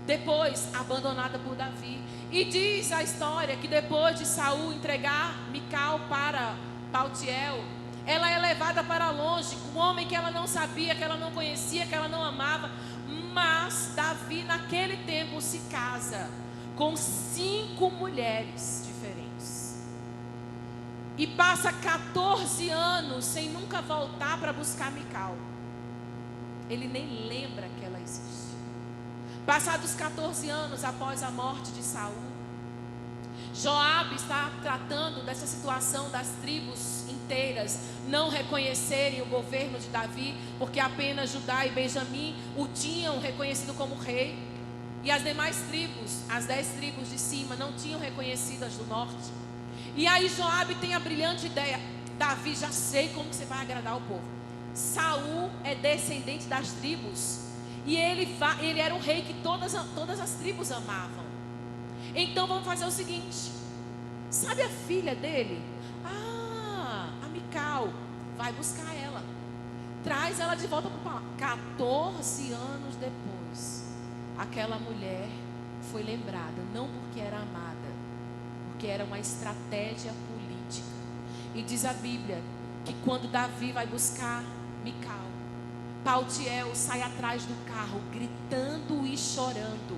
Depois, abandonada por Davi. E diz a história que depois de Saul entregar Mical para Paltiel, ela é levada para longe, com um homem que ela não sabia, que ela não conhecia, que ela não amava. Mas Davi naquele tempo se casa com 5 mulheres diferentes. E passa 14 anos sem nunca voltar para buscar Mical. Ele nem lembra que ela existe. Passados 14 anos após a morte de Saul, Joabe está tratando dessa situação das tribos inteiras não reconhecerem o governo de Davi, porque apenas Judá e Benjamim o tinham reconhecido como rei, e as demais tribos, as 10 tribos de cima, não tinham reconhecido as do norte. E aí Joabe tem a brilhante ideia: Davi, já sei como você vai agradar o povo. Saul é descendente das tribos, e ele era o rei que todas as tribos amavam. Então vamos fazer o seguinte: sabe a filha dele? A Mical. Vai buscar ela, traz ela de volta para o palácio. 14 anos depois, aquela mulher foi lembrada, não porque era amada, porque era uma estratégia política. E diz a Bíblia que quando Davi vai buscar Mical, Paltiel sai atrás do carro, gritando e chorando.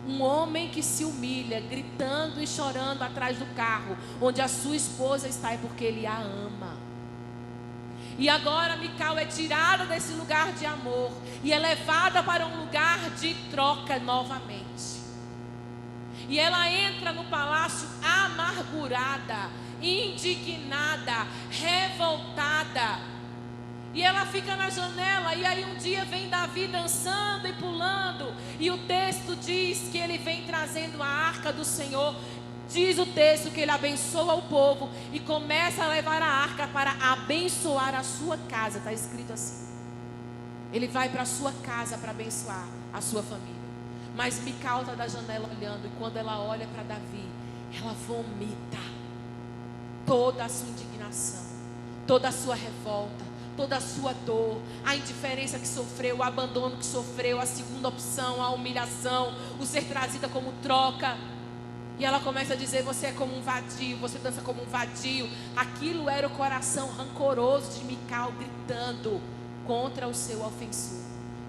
Um homem que se humilha, gritando e chorando atrás do carro, onde a sua esposa está, é porque ele a ama. E agora Mical é tirada desse lugar de amor e é levada para um lugar de troca novamente. E ela entra no palácio amargurada, indignada, revoltada. E ela fica na janela, e aí um dia vem Davi dançando e pulando, e o texto diz que ele vem trazendo a arca do Senhor. Diz o texto que ele abençoa o povo e começa a levar a arca para abençoar a sua casa. Está escrito assim. Ele vai para a sua casa para abençoar a sua família. Mas Mical está da janela olhando, e quando ela olha para Davi, ela vomita toda a sua indignação, toda a sua revolta, toda a sua dor, a indiferença que sofreu, o abandono que sofreu, a segunda opção, a humilhação, o ser trazida como troca. E ela começa a dizer: você é como um vadio, você dança como um vadio. Aquilo era o coração rancoroso de Mical gritando contra o seu ofensor.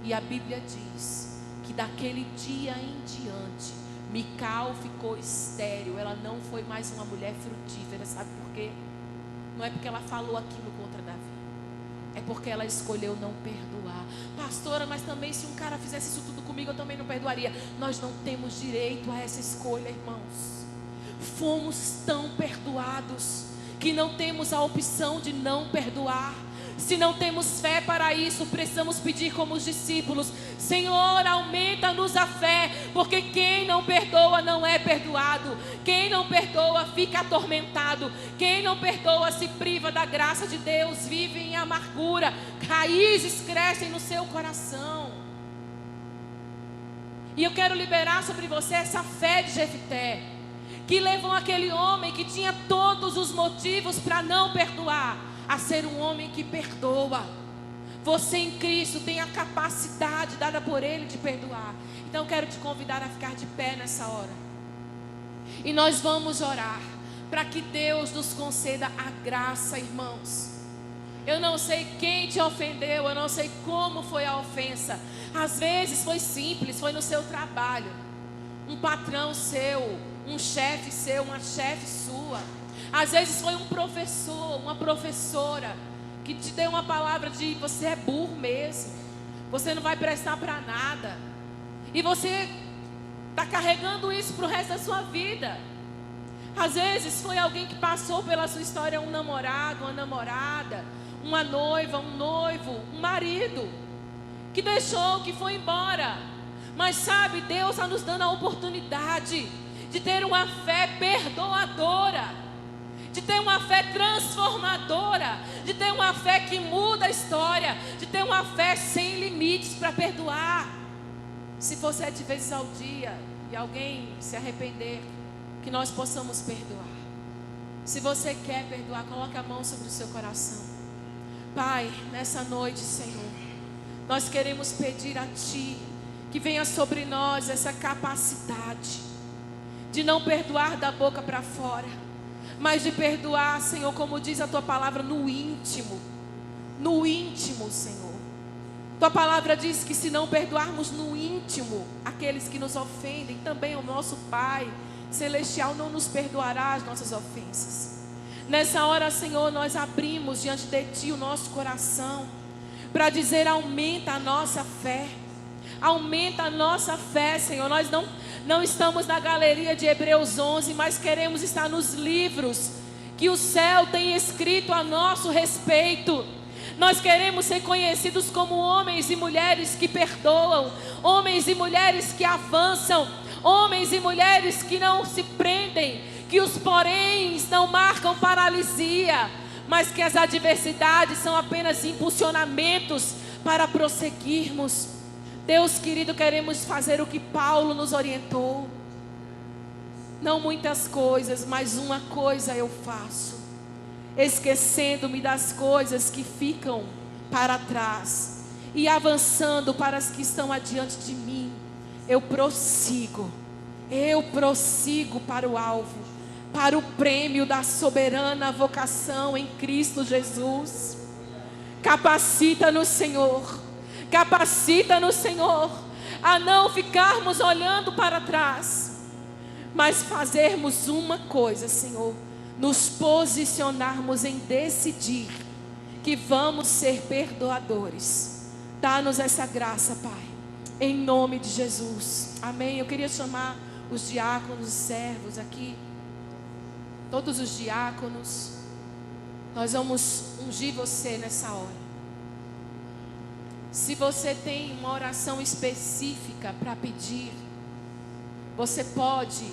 E a Bíblia diz que daquele dia em diante, Mical ficou estéril. Ela não foi mais uma mulher frutífera. Sabe por quê? Não é porque ela falou aquilo contra Davi, é porque ela escolheu não perdoar. Pastora, mas também se um cara fizesse isso tudo comigo, eu também não perdoaria. Nós não temos direito a essa escolha, irmãos. Fomos tão perdoados que não temos a opção de não perdoar. Se não temos fé para isso, precisamos pedir como os discípulos: Senhor, aumenta-nos a fé, porque quem não perdoa não é perdoado. Quem não perdoa fica atormentado. Quem não perdoa se priva da graça de Deus, vive em amargura. Raízes crescem no seu coração. E eu quero liberar sobre você essa fé de Jefté, que levou aquele homem que tinha todos os motivos para não perdoar, a ser um homem que perdoa. Você em Cristo tem a capacidade dada por Ele de perdoar. Então eu quero te convidar a ficar de pé nessa hora. E nós vamos orar para que Deus nos conceda a graça, irmãos. Eu não sei quem te ofendeu, eu não sei como foi a ofensa. Às vezes foi simples, foi no seu trabalho. Um patrão seu, um chefe seu, uma chefe sua. Às vezes foi um professor, uma professora que te deu uma palavra de: você é burro mesmo, você não vai prestar para nada. E você está carregando isso para o resto da sua vida. Às vezes foi alguém que passou pela sua história, um namorado, uma namorada, uma noiva, um noivo, um marido, que deixou, que foi embora. Mas sabe, Deus está nos dando a oportunidade de ter uma fé perdoadora, de ter uma fé transformadora, de ter uma fé que muda a história, de ter uma fé sem limites para perdoar. Se for 7 vezes ao dia e alguém se arrepender, que nós possamos perdoar. Se você quer perdoar, coloque a mão sobre o seu coração. Pai, nessa noite, Senhor, nós queremos pedir a Ti que venha sobre nós essa capacidade de não perdoar da boca para fora, mas de perdoar, Senhor, como diz a Tua palavra, no íntimo, Senhor. Tua palavra diz que se não perdoarmos no íntimo aqueles que nos ofendem, também o nosso Pai Celestial não nos perdoará as nossas ofensas. Nessa hora, Senhor, nós abrimos diante de Ti o nosso coração para dizer: aumenta a nossa fé. Aumenta a nossa fé, Senhor. Nós não estamos na galeria de Hebreus 11, mas queremos estar nos livros que o céu tem escrito a nosso respeito. Nós queremos ser conhecidos como homens e mulheres que perdoam, homens e mulheres que avançam, homens e mulheres que não se prendem, que os poréns não marcam paralisia, mas que as adversidades são apenas impulsionamentos para prosseguirmos. Deus querido, queremos fazer o que Paulo nos orientou. Não muitas coisas, mas uma coisa eu faço, esquecendo-me das coisas que ficam para trás e avançando para as que estão adiante de mim. Eu prossigo para o alvo, para o prêmio da soberana vocação em Cristo Jesus. Capacita-nos, Senhor, a não ficarmos olhando para trás, mas fazermos uma coisa, Senhor, nos posicionarmos em decidir que vamos ser perdoadores. Dá-nos essa graça, Pai, em nome de Jesus, amém. Eu queria chamar os diáconos, os servos aqui, todos os diáconos. Nós vamos ungir você nessa hora. Se você tem uma oração específica para pedir, você pode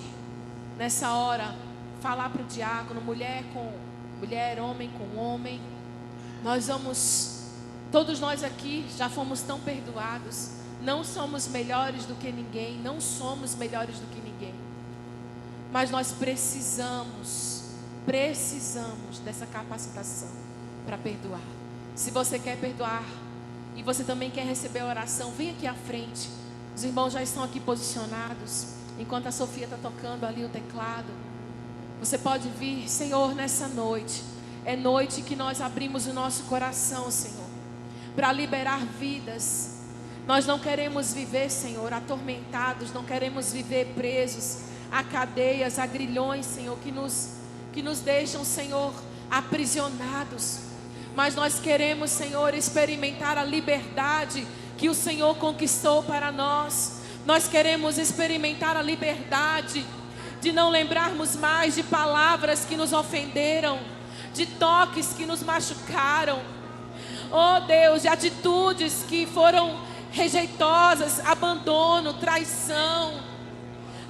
nessa hora falar para o diácono, mulher com mulher, homem com homem. Todos nós aqui já fomos tão perdoados. Não somos melhores do que ninguém, não somos melhores do que ninguém. Mas nós precisamos dessa capacitação para perdoar. Se você quer perdoar e você também quer receber a oração, vem aqui à frente. Os irmãos já estão aqui posicionados, enquanto a Sofia está tocando ali o teclado. Você pode vir, Senhor, nessa noite. É noite que nós abrimos o nosso coração, Senhor, para liberar vidas. Nós não queremos viver, Senhor, atormentados, não queremos viver presos a cadeias, a grilhões, Senhor, que nos deixam, Senhor, aprisionados. Mas nós queremos, Senhor, experimentar a liberdade que o Senhor conquistou para nós. Nós queremos experimentar a liberdade de não lembrarmos mais de palavras que nos ofenderam, de toques que nos machucaram, oh Deus, de atitudes que foram rejeitosas, abandono, traição,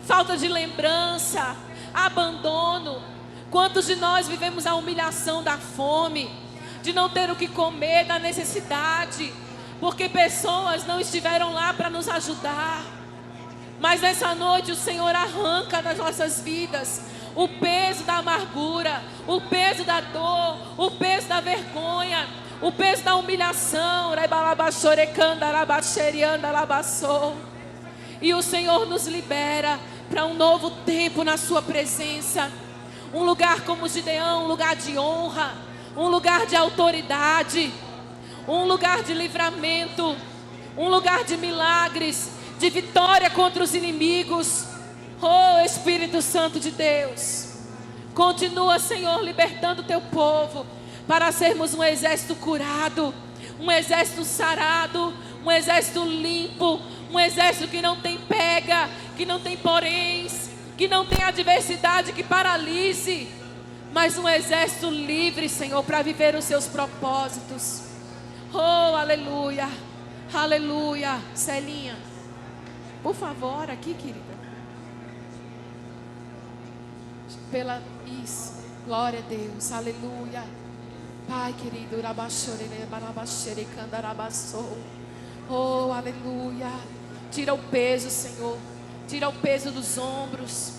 falta de lembrança, abandono. Quantos de nós vivemos a humilhação da fome, de não ter o que comer, da necessidade, porque pessoas não estiveram lá para nos ajudar. Mas nessa noite o Senhor arranca das nossas vidas o peso da amargura, o peso da dor, o peso da vergonha, o peso da humilhação. E o Senhor nos libera para um novo tempo na sua presença. Um lugar como Gideão, um lugar de honra, um lugar de autoridade, um lugar de livramento, um lugar de milagres, de vitória contra os inimigos. Oh Espírito Santo de Deus, continua, Senhor, libertando o teu povo, para sermos um exército curado, um exército sarado, um exército limpo, um exército que não tem pega, que não tem poréns, que não tem adversidade que paralise, mas um exército livre, Senhor, para viver os seus propósitos. Oh, aleluia, aleluia. Celinha, por favor, aqui, querida. Isso, glória a Deus, aleluia. Pai querido, oh, aleluia. Tira o peso, Senhor. Tira o peso dos ombros.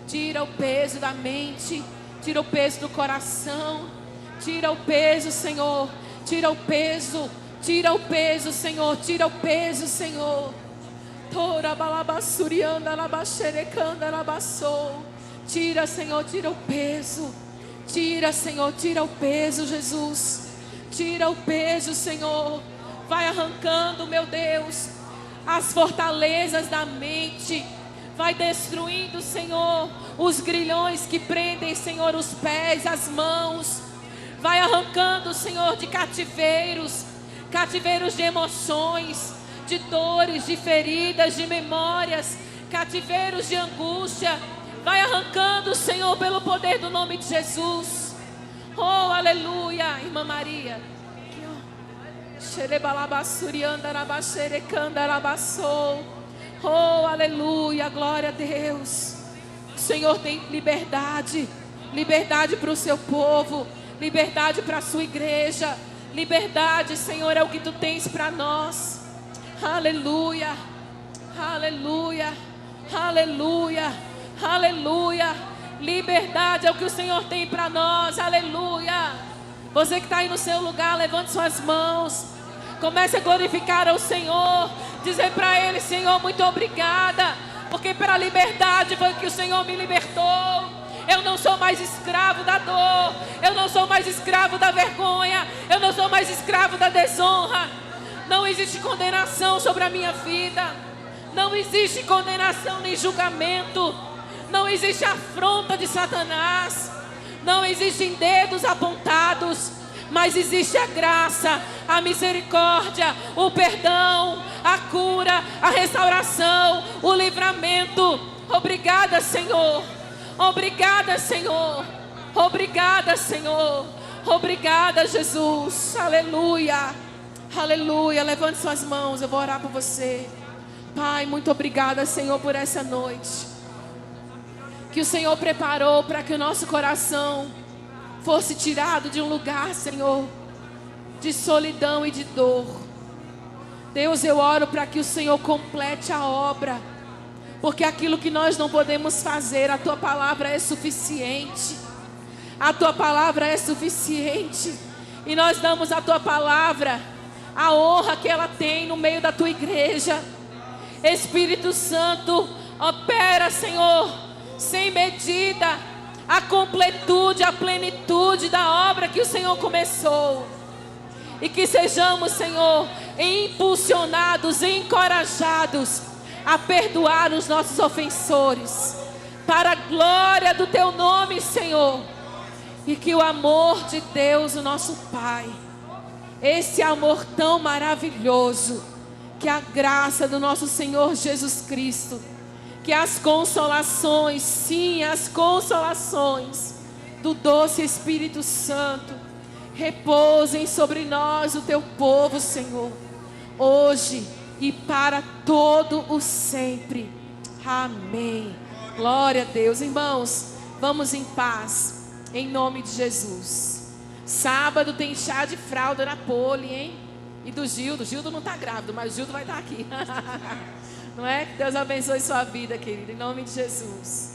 Tira o peso da mente. Tira o peso do coração. Tira o peso, Senhor. Tira o peso. Tira o peso, Senhor. Tira o peso, Senhor. Tira, Senhor, tira o peso. Tira, Senhor, tira o peso, Jesus. Tira o peso, Senhor. Vai arrancando, meu Deus, as fortalezas da mente. Vai destruindo, Senhor, os grilhões que prendem, Senhor, os pés, as mãos. Vai arrancando, Senhor, de cativeiros de emoções, de dores, de feridas, de memórias, cativeiros de angústia. Vai arrancando, Senhor, pelo poder do nome de Jesus. Oh, aleluia, irmã Maria. Oh, aleluia, glória a Deus. O Senhor tem liberdade. Liberdade para o seu povo. Liberdade para a sua igreja. Liberdade, Senhor, é o que tu tens para nós. Aleluia, aleluia, aleluia, aleluia. Liberdade é o que o Senhor tem para nós. Aleluia. Você que está aí no seu lugar, levante suas mãos. Comece a glorificar ao Senhor. Dizer para Ele: Senhor, muito obrigada, porque pela liberdade foi que o Senhor me libertou. Eu não sou mais escravo da dor. Eu não sou mais escravo da vergonha. Eu não sou mais escravo da desonra. Não existe condenação sobre a minha vida. Não existe condenação nem julgamento. Não existe afronta de Satanás. Não existem dedos apontados. Mas existe a graça, a misericórdia, o perdão, a cura, a restauração, o livramento. Obrigada, Senhor. Obrigada, Senhor. Obrigada, Senhor. Obrigada, Jesus. Aleluia. Aleluia. Levante suas mãos, eu vou orar por você. Pai, muito obrigada, Senhor, por essa noite que o Senhor preparou para que o nosso coração fosse tirado de um lugar, Senhor, de solidão e de dor. Deus, eu oro para que o Senhor complete a obra, porque aquilo que nós não podemos fazer, a Tua palavra é suficiente. A Tua palavra é suficiente. E nós damos à Tua palavra a honra que ela tem no meio da Tua igreja. Espírito Santo, opera, Senhor, sem medida, a completude, a plenitude da obra que o Senhor começou. E que sejamos, Senhor, impulsionados, encorajados a perdoar os nossos ofensores, para a glória do Teu nome, Senhor. E que o amor de Deus, o nosso Pai, esse amor tão maravilhoso, que a graça do nosso Senhor Jesus Cristo, que as consolações, sim, as consolações do doce Espírito Santo repousem sobre nós, o Teu povo, Senhor, hoje e para todo o sempre. Amém. Glória a Deus. Irmãos, vamos em paz, em nome de Jesus. Sábado tem chá de fralda na Poli, hein? E do Gildo. Gildo não está grávido, mas o Gildo vai estar aqui. Não é? Que Deus abençoe sua vida, querido, em nome de Jesus.